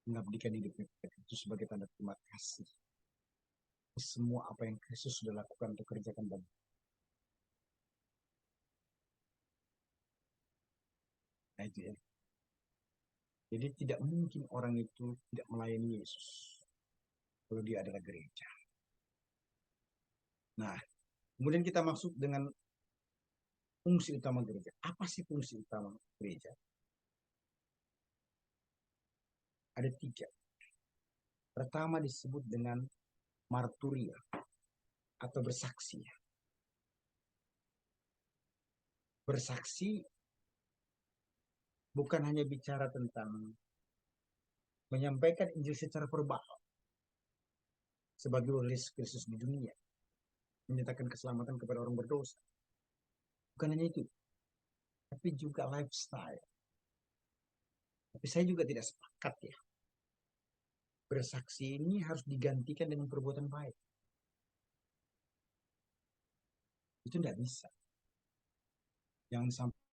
mengabdikan hidupnya itu sebagai tanda terima kasih semua apa yang Kristus sudah lakukan untuk kerjakan bagi. Nah itu ya. Jadi tidak mungkin orang itu tidak melayani Yesus kalau dia adalah gereja. Nah, kemudian kita masuk dengan fungsi utama gereja. Apa sih fungsi utama gereja? Ada 3. Pertama disebut dengan marturia atau bersaksi. Bersaksi bukan hanya bicara tentang menyampaikan Injil secara verbal sebagai Yesus Kristus di dunia, menyatakan keselamatan kepada orang berdosa. Bukan hanya itu, tapi juga lifestyle. Tapi saya juga tidak sepakat ya. Bersaksi ini harus digantikan dengan perbuatan baik. Itu tidak bisa. Jangan sampai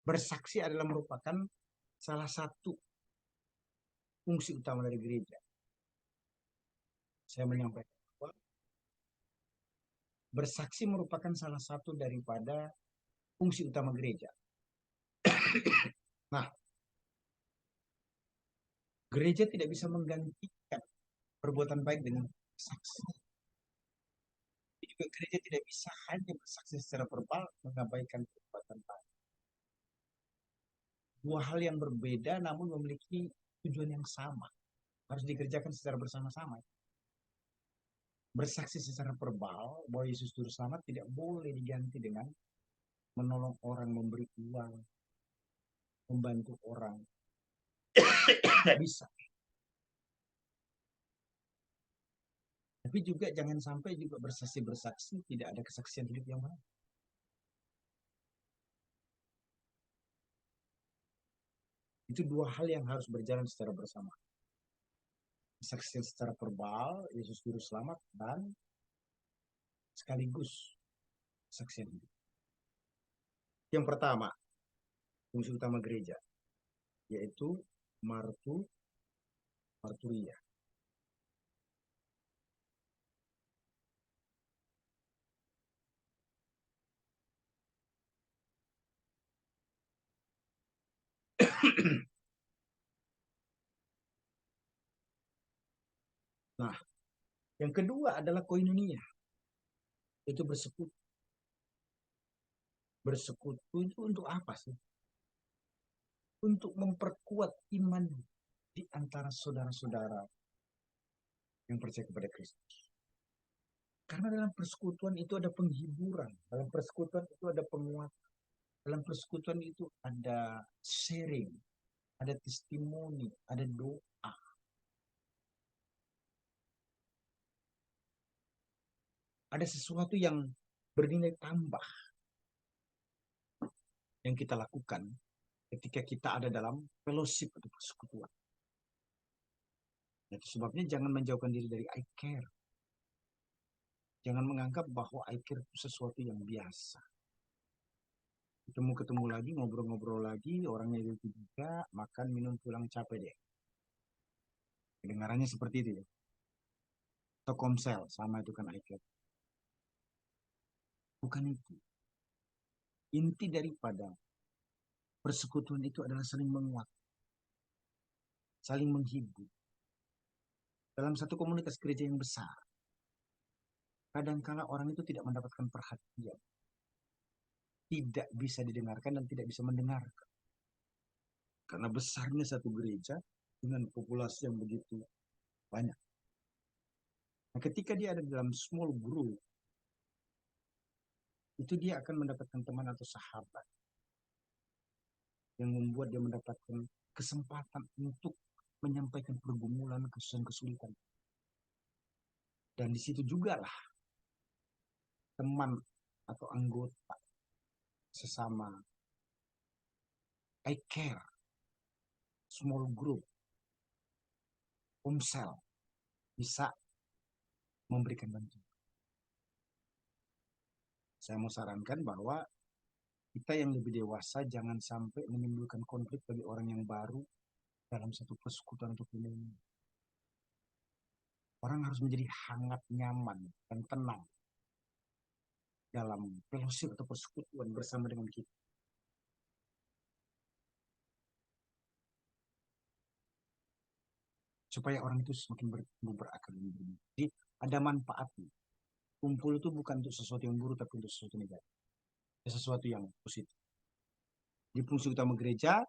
bersaksi adalah merupakan salah satu fungsi utama dari gereja. Saya menyampaikan bahwa bersaksi merupakan salah satu daripada fungsi utama gereja. Nah, gereja tidak bisa menggantikan perbuatan baik dengan saksi. Juga gereja tidak bisa hanya bersaksi secara verbal mengabaikan perbuatan baik. Dua hal yang berbeda namun memiliki tujuan yang sama. Harus dikerjakan secara bersama-sama. Bersaksi secara verbal bahwa Yesus Juru Selamat tidak boleh diganti dengan menolong orang, memberi uang, membantu orang. Tidak bisa. Tapi juga jangan sampai juga bersaksi tidak ada kesaksian hidup yang baik. Itu dua hal yang harus berjalan secara bersama. Kesaksian secara verbal, Yesus Juru Selamat, dan sekaligus kesaksian hidup. Yang pertama, fungsi utama gereja, yaitu marturia. Nah, yang kedua adalah koinonia, itu bersekutu. Bersekutu itu untuk apa sih? Untuk memperkuat iman di antara saudara-saudara yang percaya kepada Kristus. Karena dalam persekutuan itu ada penghiburan, dalam persekutuan itu ada penguatan, dalam persekutuan itu ada sharing, ada testimoni, ada doa. Ada sesuatu yang bernilai tambah yang kita lakukan ketika kita ada dalam fellowship atau persekutuan. Itu sebabnya jangan menjauhkan diri dari I care. Jangan menganggap bahwa I care itu sesuatu yang biasa. Ketemu lagi, ngobrol-ngobrol lagi, orangnya itu juga, makan, minum, pulang, capek deh. Kedengarannya seperti itu ya. Atau komsel, sama itu kan I care. Bukan itu. Inti daripada persekutuan itu adalah saling menguatkan, saling menghibur. Dalam satu komunitas gereja yang besar, kadangkala orang itu tidak mendapatkan perhatian, tidak bisa didengarkan dan tidak bisa mendengarkan. Karena besarnya satu gereja dengan populasi yang begitu banyak. Nah, ketika dia ada dalam small group, itu dia akan mendapatkan teman atau sahabat yang membuat dia mendapatkan kesempatan untuk menyampaikan pergumulan, kesulitan. Dan di situ juga lah teman atau anggota sesama I care, small group, komsel bisa memberikan bantuan. Saya mau sarankan bahwa kita yang lebih dewasa jangan sampai menimbulkan konflik bagi orang yang baru dalam satu persekutuan untuk ini. Orang harus menjadi hangat, nyaman, dan tenang dalam fellowship atau persekutuan bersama dengan kita. Supaya orang itu semakin bertumbuh berakal. Jadi ada manfaatnya. Kumpul itu bukan untuk sesuatu yang buruk, tapi untuk sesuatu negatif. Sesuatu yang positif. Di fungsi utama gereja,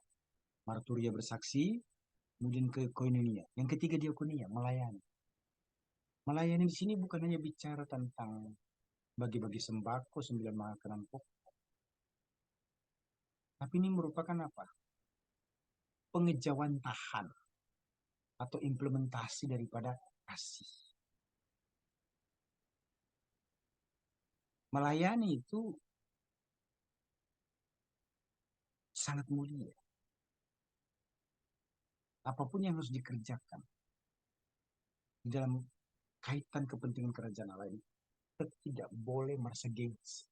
marturia bersaksi, kemudian ke koinonia. Yang ketiga diakonia, melayani. Melayani di sini bukan hanya bicara tentang bagi-bagi sembako, 9 makanan pokok. Tapi ini merupakan apa? Pengejawantahan atau implementasi daripada kasih. Melayani itu sangat mulia. Apapun yang harus dikerjakan di dalam kaitan kepentingan kerajaan Allah ini, kita tidak boleh merasa gengsi.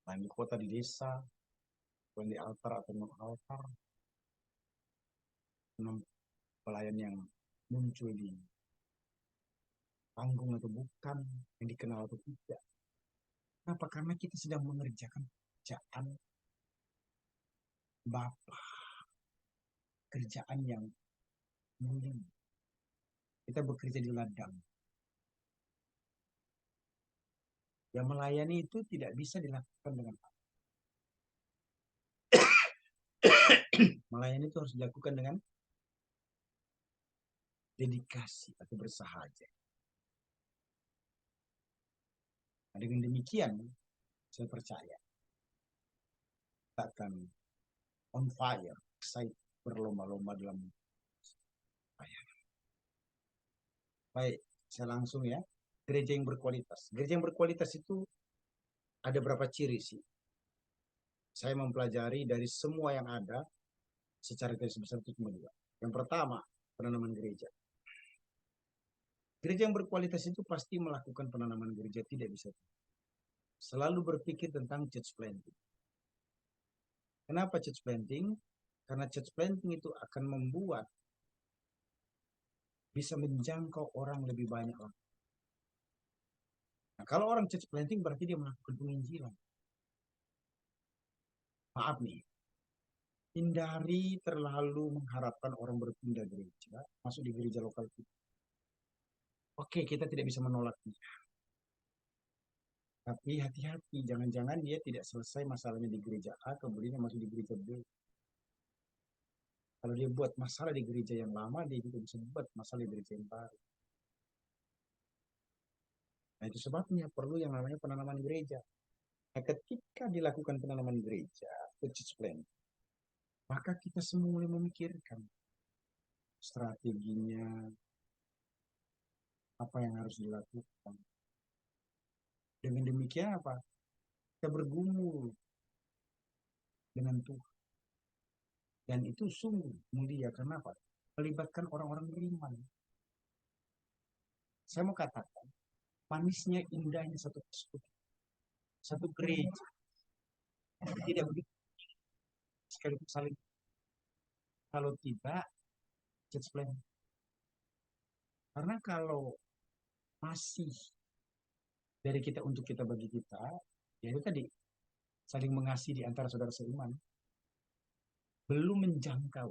Baik di kota, di desa, di altar atau non altar, pelayan yang muncul di panggung atau bukan, yang dikenal atau tidak. Kenapa? Karena kita sedang mengerjakan pekerjaan Bapa, kerjaan yang mulia. Kita bekerja di ladang. Yang melayani itu tidak bisa dilakukan dengan melayani itu harus dilakukan dengan dedikasi atau bersahaja. Nah, dengan demikian, saya percaya kita akan on fire, excited, berlomba-lomba dalam pelayanan. Baik, saya langsung ya. Gereja yang berkualitas. Gereja yang berkualitas itu ada berapa ciri sih? Saya mempelajari dari semua yang ada secara garis besar itu cuma dua. Yang pertama, penanaman gereja. Gereja yang berkualitas itu pasti melakukan penanaman gereja, tidak bisa. Selalu berpikir tentang church planting. Kenapa church planting? Karena church planting itu akan membuat bisa menjangkau orang lebih banyak lagi. Nah, kalau orang church planting berarti dia melakukan penginjilan. Maaf nih, hindari terlalu mengharapkan orang berpindah gereja, masuk di gereja lokal kita. Oke, kita tidak bisa menolaknya. Tapi hati-hati, jangan-jangan dia tidak selesai masalahnya di gereja A, kemudian masuk di gereja B. Kalau dia buat masalah di gereja yang lama, dia juga bisa buat masalah di gereja yang baru. Nah, itu sebabnya perlu yang namanya penanaman gereja. Nah, ketika dilakukan penanaman gereja, church plan, maka kita semua mulai memikirkan strateginya, apa yang harus dilakukan. Dengan demikian apa? Kita bergumul dengan Tuhan. Dan itu sungguh mulia. Karena apa? Melibatkan orang-orang beriman. Saya mau katakan, manisnya indahnya satu persekutuan, satu gereja. Tidak begitu sekaligus saling. Kalau tidak, church plan. Karena kalau masih dari kita untuk kita bagi kita, ya itu tadi, saling mengasihi di antara saudara seiman, belum menjangkau.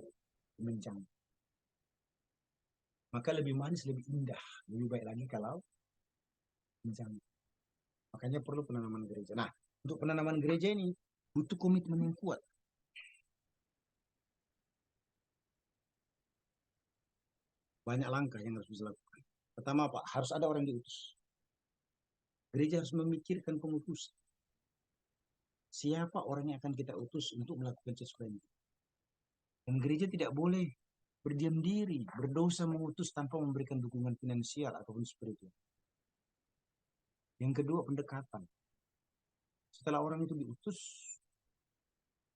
Maka lebih manis, lebih indah, lebih baik lagi kalau menjangkau. Makanya perlu penanaman gereja. Nah, untuk penanaman gereja ini butuh komitmen yang kuat. Banyak langkah yang harus dilakukan. Pertama apa? Harus ada orang diutus. Gereja harus memikirkan pengutusan. Siapa orang yang akan kita utus untuk melakukan church planting. Dan gereja tidak boleh berdiam diri, berdosa mengutus tanpa memberikan dukungan finansial ataupun spiritual. Yang kedua, pendekatan. Setelah orang itu diutus,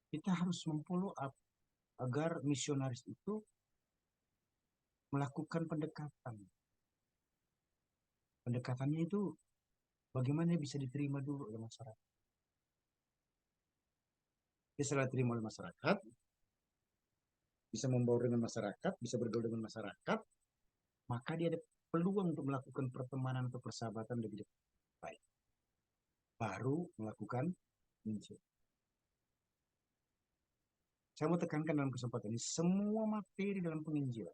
kita harus memfollow up agar misionaris itu melakukan pendekatan. Pendekatannya itu bagaimana bisa diterima dulu oleh masyarakat. Dia setelah diterima oleh masyarakat, bisa membaur dengan masyarakat, bisa bergaul dengan masyarakat, maka dia ada peluang untuk melakukan pertemanan atau persahabatan lebih baik. Baru melakukan injil. Saya mau tekankan dalam kesempatan ini, semua materi dalam penginjilan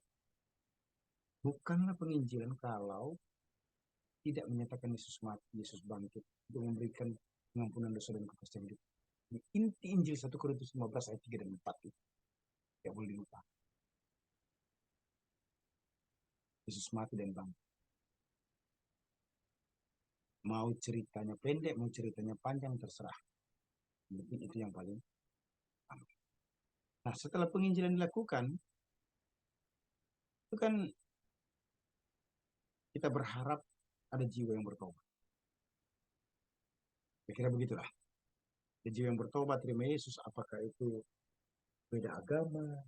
bukanlah penginjilan kalau tidak menyatakan Yesus mati, Yesus bangkit untuk memberikan pengampunan dosa dan kepastian hidup. Inti Injil 1 Korintus 15 ayat 3 dan 4 itu tidak boleh dilupa. Yesus mati dan bangkit. Mau ceritanya pendek, mau ceritanya panjang, terserah. Mungkin itu yang paling penting. Nah, setelah penginjilan dilakukan, itu kan kita berharap ada jiwa yang bertobat. Kira-kira begitulah. Ada jiwa yang bertobat, terima Yesus, apakah itu beda agama,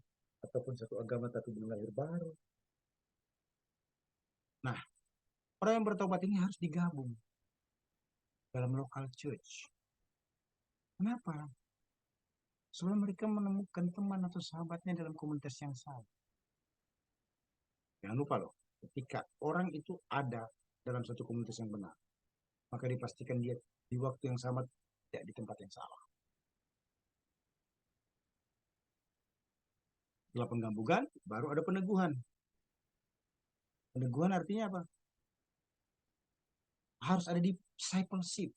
ataupun satu agama tapi belum lahir baru. Nah, orang yang bertobat ini harus digabung dalam local church. Kenapa? Supaya mereka menemukan teman atau sahabatnya dalam komunitas yang sama. Jangan lupa loh, ketika orang itu ada dalam satu komunitas yang benar, maka dipastikan dia di waktu yang sama tidak di tempat yang salah. Setelah penggambugan, baru ada peneguhan. Peneguhan artinya apa? Harus ada discipleship.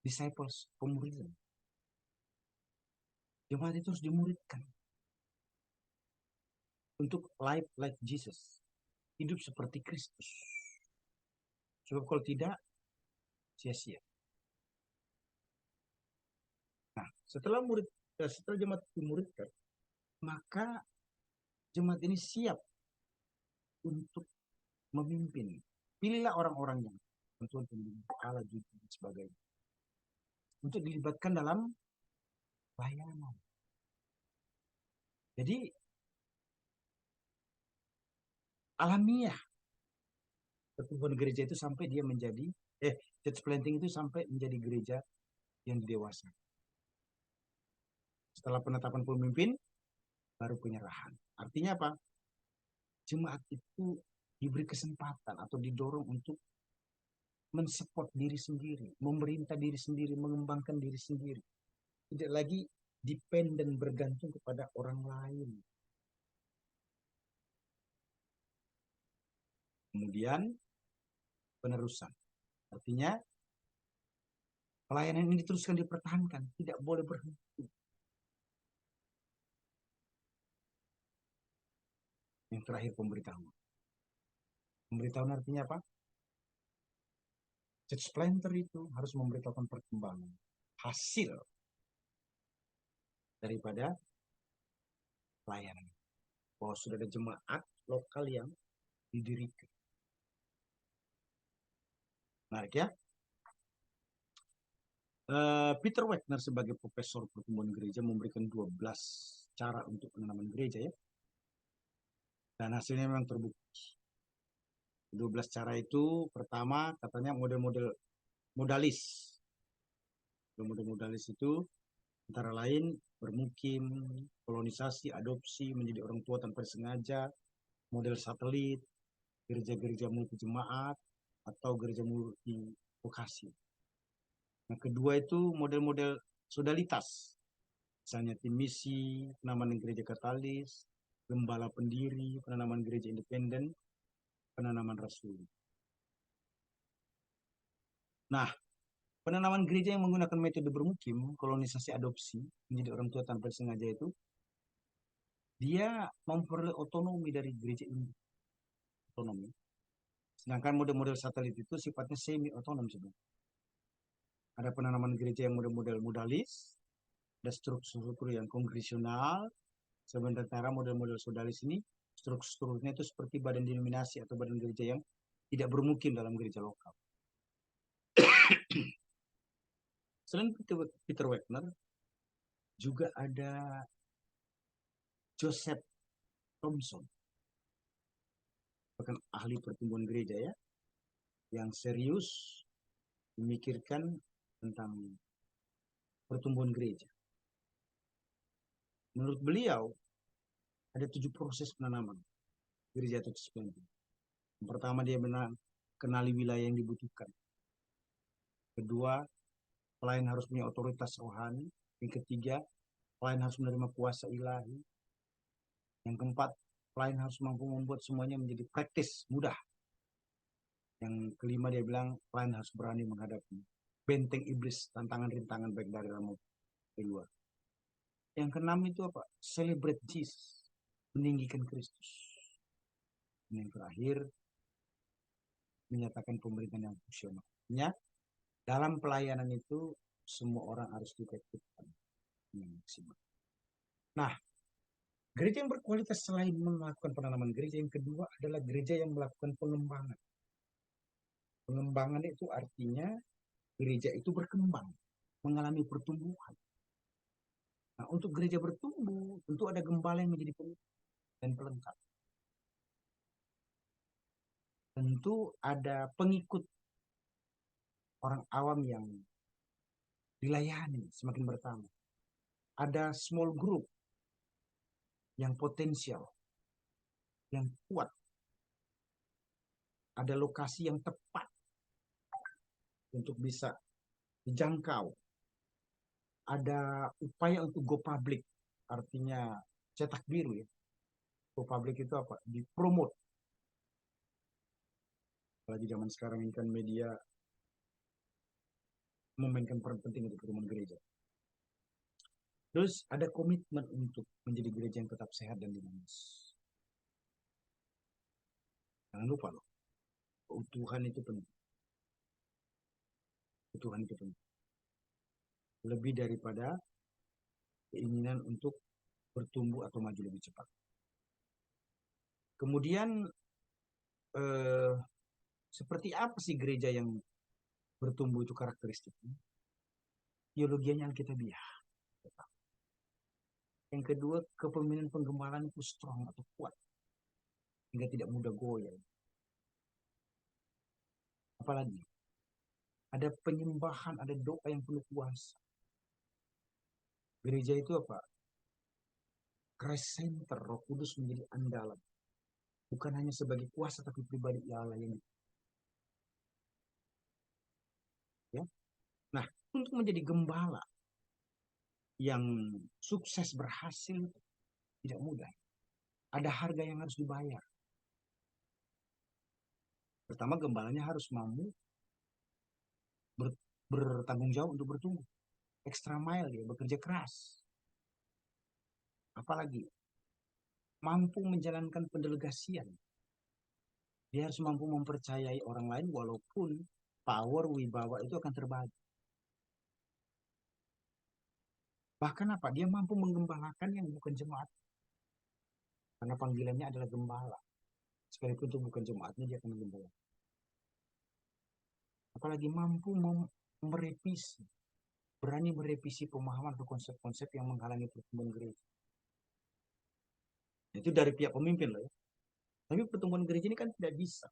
Disciples, pemuridan. Jemaat itu harus dimuridkan. Untuk life like Jesus. Hidup seperti Kristus. Sebab kalau tidak, sia-sia. Nah, setelah jemaat dimuridkan, maka jemaat ini siap untuk memimpin. Pilihlah orang-orang yang Tuhan pembimbing Allah juga dan sebagainya. Untuk dilibatkan dalam pelayanan. Jadi alamiah pertumbuhan gereja itu sampai dia menjadi church planting itu sampai menjadi gereja yang dewasa. Setelah penetapan pemimpin baru penyerahan. Artinya apa? Jemaat itu diberi kesempatan atau didorong untuk mensupport diri sendiri, memerintah diri sendiri, mengembangkan diri sendiri. Tidak lagi dependen bergantung kepada orang lain. Kemudian penerusan. Artinya pelayanan ini diteruskan dipertahankan, tidak boleh berhenti. Yang terakhir pemberitahuan. Pemberitahuan artinya apa? Church planter itu harus memberitahukan perkembangan hasil daripada pelayanan. Bahwa sudah ada jemaat lokal yang didirikan. Menarik ya. Peter Wagner sebagai profesor pertumbuhan gereja memberikan 12 cara untuk penanaman gereja ya. Dan hasilnya memang terbukti. 12 cara itu pertama katanya model-model modalis. Model modalis itu antara lain bermukim, kolonisasi, adopsi, menjadi orang tua tanpa disengaja, model satelit, gereja-gereja multi jemaat, atau gereja multi vokasi. Yang kedua itu model-model sodalitas. Misalnya tim misi, penanaman gereja katalis, gembala pendiri, penanaman gereja independen, penanaman rasul. Nah, penanaman gereja yang menggunakan metode bermukim, kolonisasi adopsi, menjadi orang tua tanpa sengaja itu, dia memperoleh otonomi dari gereja ini. Otonomi. Sedangkan model-model satelit itu sifatnya semi-otonom sebenarnya. Ada penanaman gereja yang model-model modalis, ada struktur yang kongresional, sementara model-model sodalis ini strukturnya itu seperti badan denominasi atau badan gereja yang tidak bermukim dalam gereja lokal. Selain Peter Wagner, juga ada Joseph Thompson, bahkan ahli pertumbuhan gereja ya, yang serius memikirkan tentang pertumbuhan gereja. Menurut beliau, ada 7 proses penanaman gereja atau church planting. Yang pertama dia kenali wilayah yang dibutuhkan. Kedua, pelayan harus punya otoritas rohani. Yang ketiga, pelayan harus menerima kuasa ilahi. Yang keempat, pelayan harus mampu membuat semuanya menjadi praktis, mudah. Yang kelima dia bilang, pelayan harus berani menghadapi benteng iblis, tantangan rintangan baik dari dalam maupun dari luar. Yang keenam itu apa? Celebrate Jesus, meninggikan Kristus. Dan yang terakhir, menyatakan pemerintahan yang fungsional. Dalam pelayanan itu semua orang harus diperhatikan yang maksimal. Nah, gereja yang berkualitas selain melakukan penanaman gereja, yang kedua adalah gereja yang melakukan pengembangan. Pengembangan itu artinya gereja itu berkembang, mengalami pertumbuhan. Nah, untuk gereja bertumbuh, tentu ada gembala yang menjadi pemimpin dan pelengkap. Tentu ada pengikut orang awam yang dilayani semakin bertambah. Ada small group yang potensial, yang kuat. ada lokasi yang tepat untuk bisa dijangkau. Ada upaya untuk go public, artinya cetak biru ya. Go public itu apa? Dipromote. Apalagi zaman sekarang ini kan media memainkan peran penting untuk perkembangan gereja. Terus ada komitmen untuk menjadi gereja yang tetap sehat dan dinamis. Jangan lupa loh, keutuhan itu penting. Keutuhan itu penting. Lebih daripada keinginan untuk bertumbuh atau maju lebih cepat. Kemudian seperti apa sih gereja yang bertumbuh itu karakteristiknya? Teologianya Alkitabiah. Yang kedua, kepemimpinan penggembalaan itu strong atau kuat, hingga tidak mudah goyah. Apalagi, ada penyembahan, ada doa yang penuh kuasa. Gereja itu apa? Christ Center, Roh Kudus menjadi andalan. Bukan hanya sebagai kuasa, tapi pribadi Allah yang ya. Nah, untuk menjadi gembala yang sukses berhasil tidak mudah. Ada harga yang harus dibayar. Pertama, gembalanya harus mampu bertanggung jawab untuk bertumbuh. Extra mile dia, bekerja keras. Apalagi, mampu menjalankan pendelegasian. Dia harus mampu mempercayai orang lain walaupun power wibawa itu akan terbagi. Bahkan apa? Dia mampu menggembalakan yang bukan jemaat. Karena panggilannya adalah gembala. Sekalipun itu bukan jemaatnya, dia akan menggembala. Apalagi mampu merevisi. Berani merevisi pemahaman atau konsep-konsep yang menghalangi pertumbuhan gereja. Itu dari pihak pemimpin loh ya. Tapi pertumbuhan gereja ini kan tidak bisa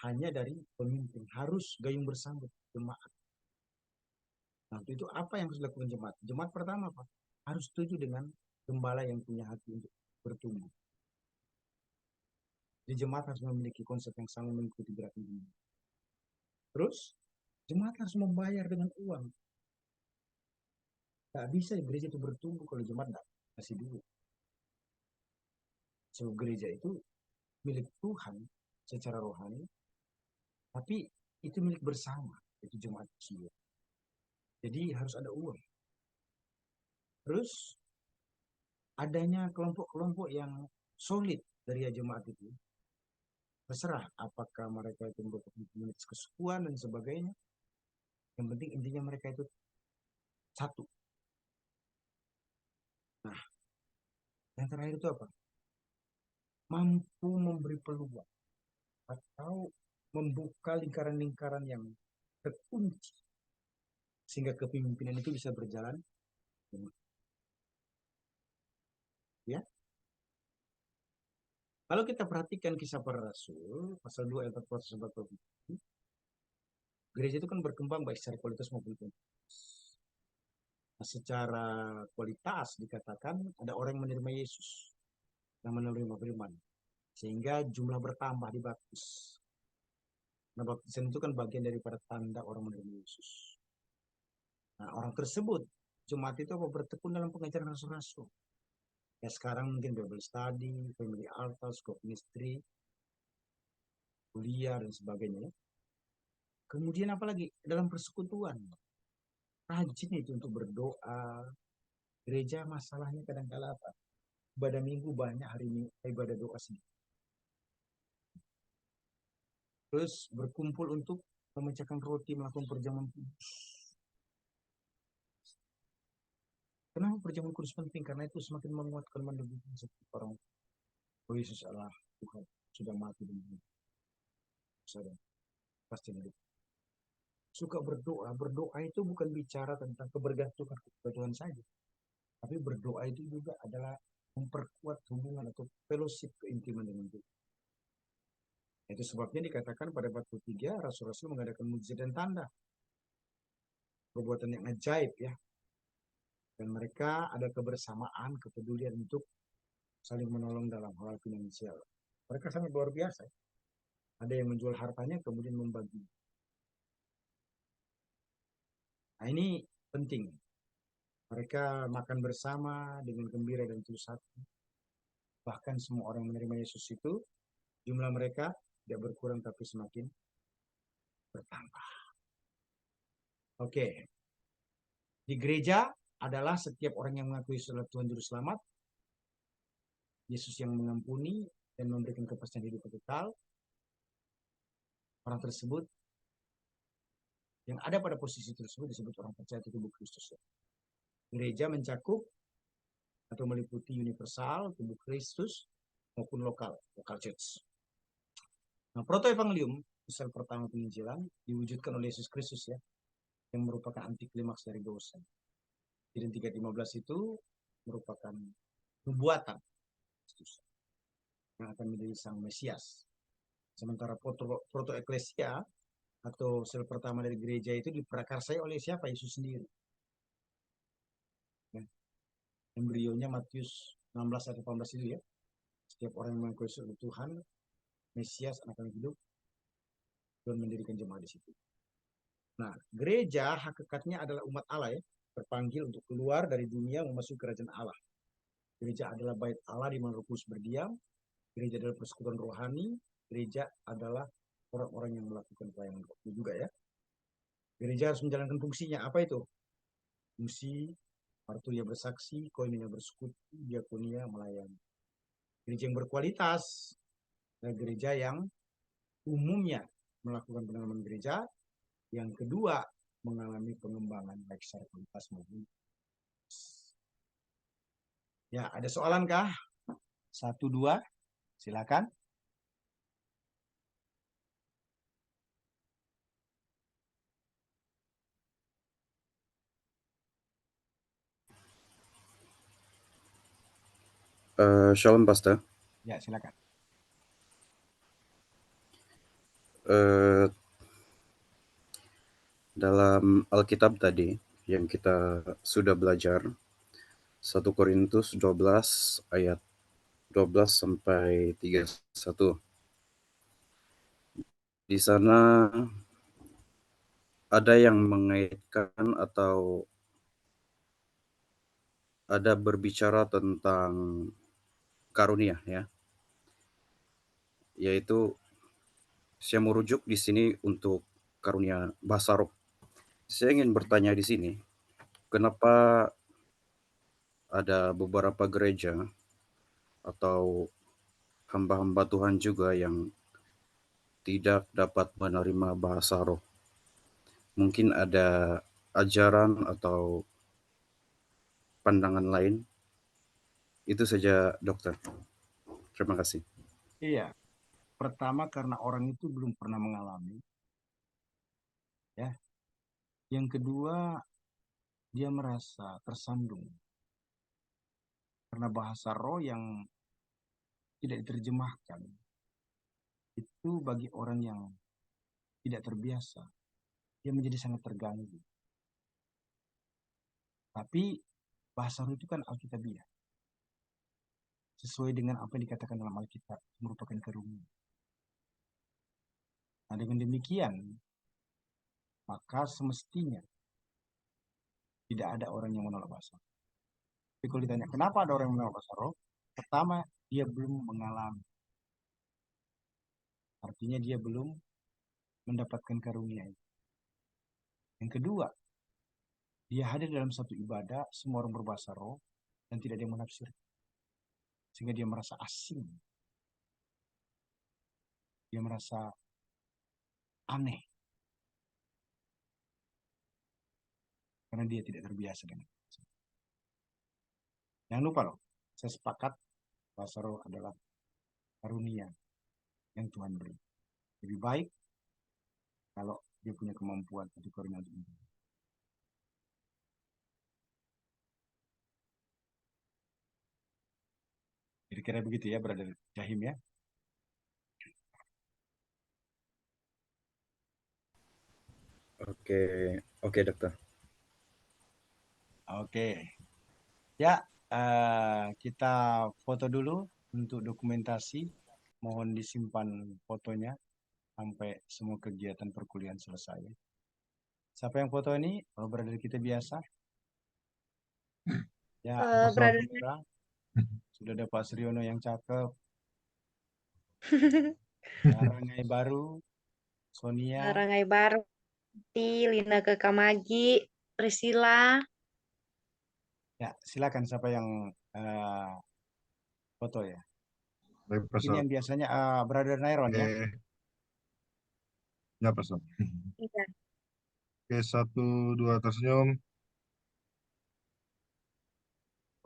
hanya dari pemimpin. Harus gayung bersambut jemaat. Nah, itu apa yang harus dilakukan jemaat? Jemaat pertama apa? Harus setuju dengan gembala yang punya hati untuk bertumbuh. Di jemaat harus memiliki konsep yang sama mengikuti gerakan jemaat. Terus, jemaat harus membayar dengan uang. Tak bisa gereja itu bertumbuh kalau jemaat tidak kasih duit. So, gereja itu milik Tuhan secara rohani, tapi itu milik bersama, itu jemaat kecil. Jadi harus ada uang. Terus adanya kelompok-kelompok yang solid dari jemaat itu. Terserah apakah mereka itu merupakan komunitas kesukuan dan sebagainya. Yang penting intinya mereka itu satu. Nah, yang terakhir itu apa? Mampu memberi peluang atau membuka lingkaran-lingkaran yang terkunci sehingga kepemimpinan itu bisa berjalan. Ya. Kalau kita perhatikan kisah para rasul, pasal 2 ayat 14-40, gereja itu kan berkembang baik secara kualitas maupun kuantitas. Nah, secara kualitas dikatakan ada orang yang menerima Yesus, yang menerima firman, sehingga jumlah bertambah dibaptis. Nah, baptisan itu kan bagian daripada tanda orang menerima Yesus. Nah, orang tersebut, jemaat itu apa? Bertekun dalam pengajaran rasul-rasul. Ya sekarang mungkin Bible study, family altar, scope ministry, kuliah dan sebagainya. Kemudian apalagi dalam persekutuan, rajin itu untuk berdoa. Gereja masalahnya kadang-kala apa? Ibadah minggu banyak, hari ini ibadah doa sedikit. Terus berkumpul untuk memecahkan roti, melakukan perjamuan kudus. Kenapa perjamuan kudus penting? Karena itu semakin menguatkan mendukung setiap orang. Oh Yesus Allah Tuhan sudah mati dan saudara pasti hidup. Suka berdoa. Berdoa itu bukan bicara tentang kebergantungan kepada Tuhan saja. Tapi berdoa itu juga adalah memperkuat hubungan atau fellowship keintiman dengan Tuhan. Itu sebabnya dikatakan pada bab 3 rasul-rasul mengadakan mukjizat dan tanda. Perbuatan yang ajaib ya. Dan mereka ada kebersamaan, kepedulian untuk saling menolong dalam hal finansial. Mereka sangat luar biasa. Ada yang menjual hartanya kemudian membagi. Nah, ini penting. Mereka makan bersama dengan gembira dan tulus hati. Bahkan semua orang menerima Yesus itu, jumlah mereka tidak berkurang tapi semakin bertambah. Oke. Di gereja adalah setiap orang yang mengakui Yesus adalah Tuhan Juru Selamat. Yesus yang mengampuni dan memberikan kepastian hidup kekal. Orang tersebut yang ada pada posisi tersebut disebut orang percaya tubuh Kristus. Gereja mencakup atau meliputi universal tubuh Kristus maupun lokal church. Nah, protoevangelium, misal pertama penginjilan, diwujudkan oleh Yesus Kristus ya, yang merupakan anti klimaks dari dosa. Kejadian 3:15 itu merupakan nubuatan Kristus yang akan menjadi sang Mesias. Sementara proto-eklesia atau sel pertama dari gereja itu diprakarsai oleh siapa? Yesus sendiri. Ya. Embrionya Matius 16 atau 18 itu ya. Setiap orang yang mengakui Yesus Tuhan, Mesias, anak-anak hidup, Tuhan mendirikan jemaat di situ. Nah, gereja hakikatnya adalah umat Allah ya, terpanggil untuk keluar dari dunia memasuki kerajaan Allah. Gereja adalah bait Allah di mana Roh Kudus berdiam. Gereja adalah persekutuan rohani. Gereja adalah orang-orang yang melakukan pelayanan roh juga ya. Gereja harus menjalankan fungsinya. Apa itu? Fungsi marturia bersaksi, koinonia bersekutu, diakonia melayani. Gereja yang berkualitas adalah gereja yang umumnya melakukan penanaman gereja. Yang kedua, mengalami pengembangan baik secara kualitas maupun. Ya, ada soalan kah? 1, 2, silakan. Shalom Pastor. Ya, silakan. Dalam Alkitab tadi yang kita sudah belajar 1 Korintus 12 ayat 12 sampai 31. Di sana ada yang mengaitkan atau ada berbicara tentang karunia ya. Yaitu saya merujuk di sini untuk karunia bahasa roh. Saya ingin bertanya di sini, kenapa ada beberapa gereja atau hamba-hamba Tuhan juga yang tidak dapat menerima bahasa roh? Mungkin ada ajaran atau pandangan lain? Itu saja, Dokter. Terima kasih. Iya. Pertama karena orang itu belum pernah mengalami. Ya. Yang kedua, dia merasa tersandung. Karena bahasa roh yang tidak diterjemahkan. Itu bagi orang yang tidak terbiasa. Dia menjadi sangat terganggu. Tapi bahasa roh itu kan alkitabiah. Sesuai dengan apa yang dikatakan dalam Alkitab, merupakan karunia. Nah, dengan demikian, maka semestinya tidak ada orang yang menolak bahasa roh. Tapi kalau ditanya, kenapa ada orang yang menolak bahasa roh? Pertama, dia belum mengalami. Artinya dia belum mendapatkan karunia itu. Yang kedua, dia hadir dalam satu ibadah, semua orang berbahasa roh, dan tidak ada yang menafsir. Sehingga dia merasa asing. Dia merasa aneh. Karena dia tidak terbiasa dengan itu. Jangan lupa loh, saya sepakat bahasa roh adalah karunia yang Tuhan beri. Lebih baik kalau dia punya kemampuan untuk karunia itu. Kira-kira begitu ya, Brother Jahim ya. Oke, Dokter. Oke. Ya, kita foto dulu untuk dokumentasi. Mohon disimpan fotonya. sampai semua kegiatan perkuliahan selesai. Siapa yang foto ini? Oh, brother kita biasa. Ya, Brother. sudah ada Pak Suryono yang cakep. Ya, Rangai Baru, Sonia. Rangai Baru, Lina Kekamagi, Priscilla. Ya, silakan siapa yang foto ya. Baik, Ini Pastor. yang biasanya Brother Nairon ya. Oke. Ya, Pastor. Iya. Oke, 1, 2, tersenyum.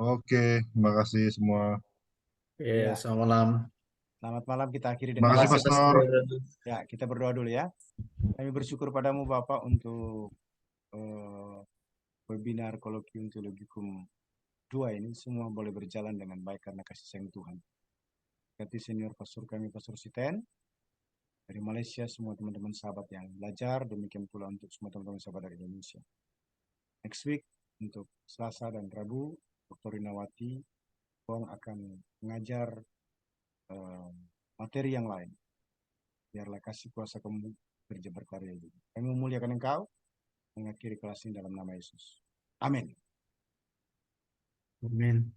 Oke, terima kasih semua. Ya. Selamat malam. Selamat malam, kita akhiri Terima dengan kasih, Pastor. ya, kita berdoa dulu ya. Kami bersyukur padamu Bapak untuk webinar Kolokvium Theologicum 2 ini semua boleh berjalan dengan baik karena kasih sayang Tuhan. Berarti senior pastor kami, Pastor Siten, dari Malaysia, semua teman-teman sahabat yang belajar, demikian pula untuk semua teman-teman sahabat dari Indonesia. Next week, untuk Selasa dan Rabu, Dr. Rinawati Wong akan mengajar materi yang lain. Biarlah kasih kuasa kamu kerja berkarya juga. Kami memuliakan Engkau, mengakhiri kelas ini dalam nama Yesus. Amin. Amin.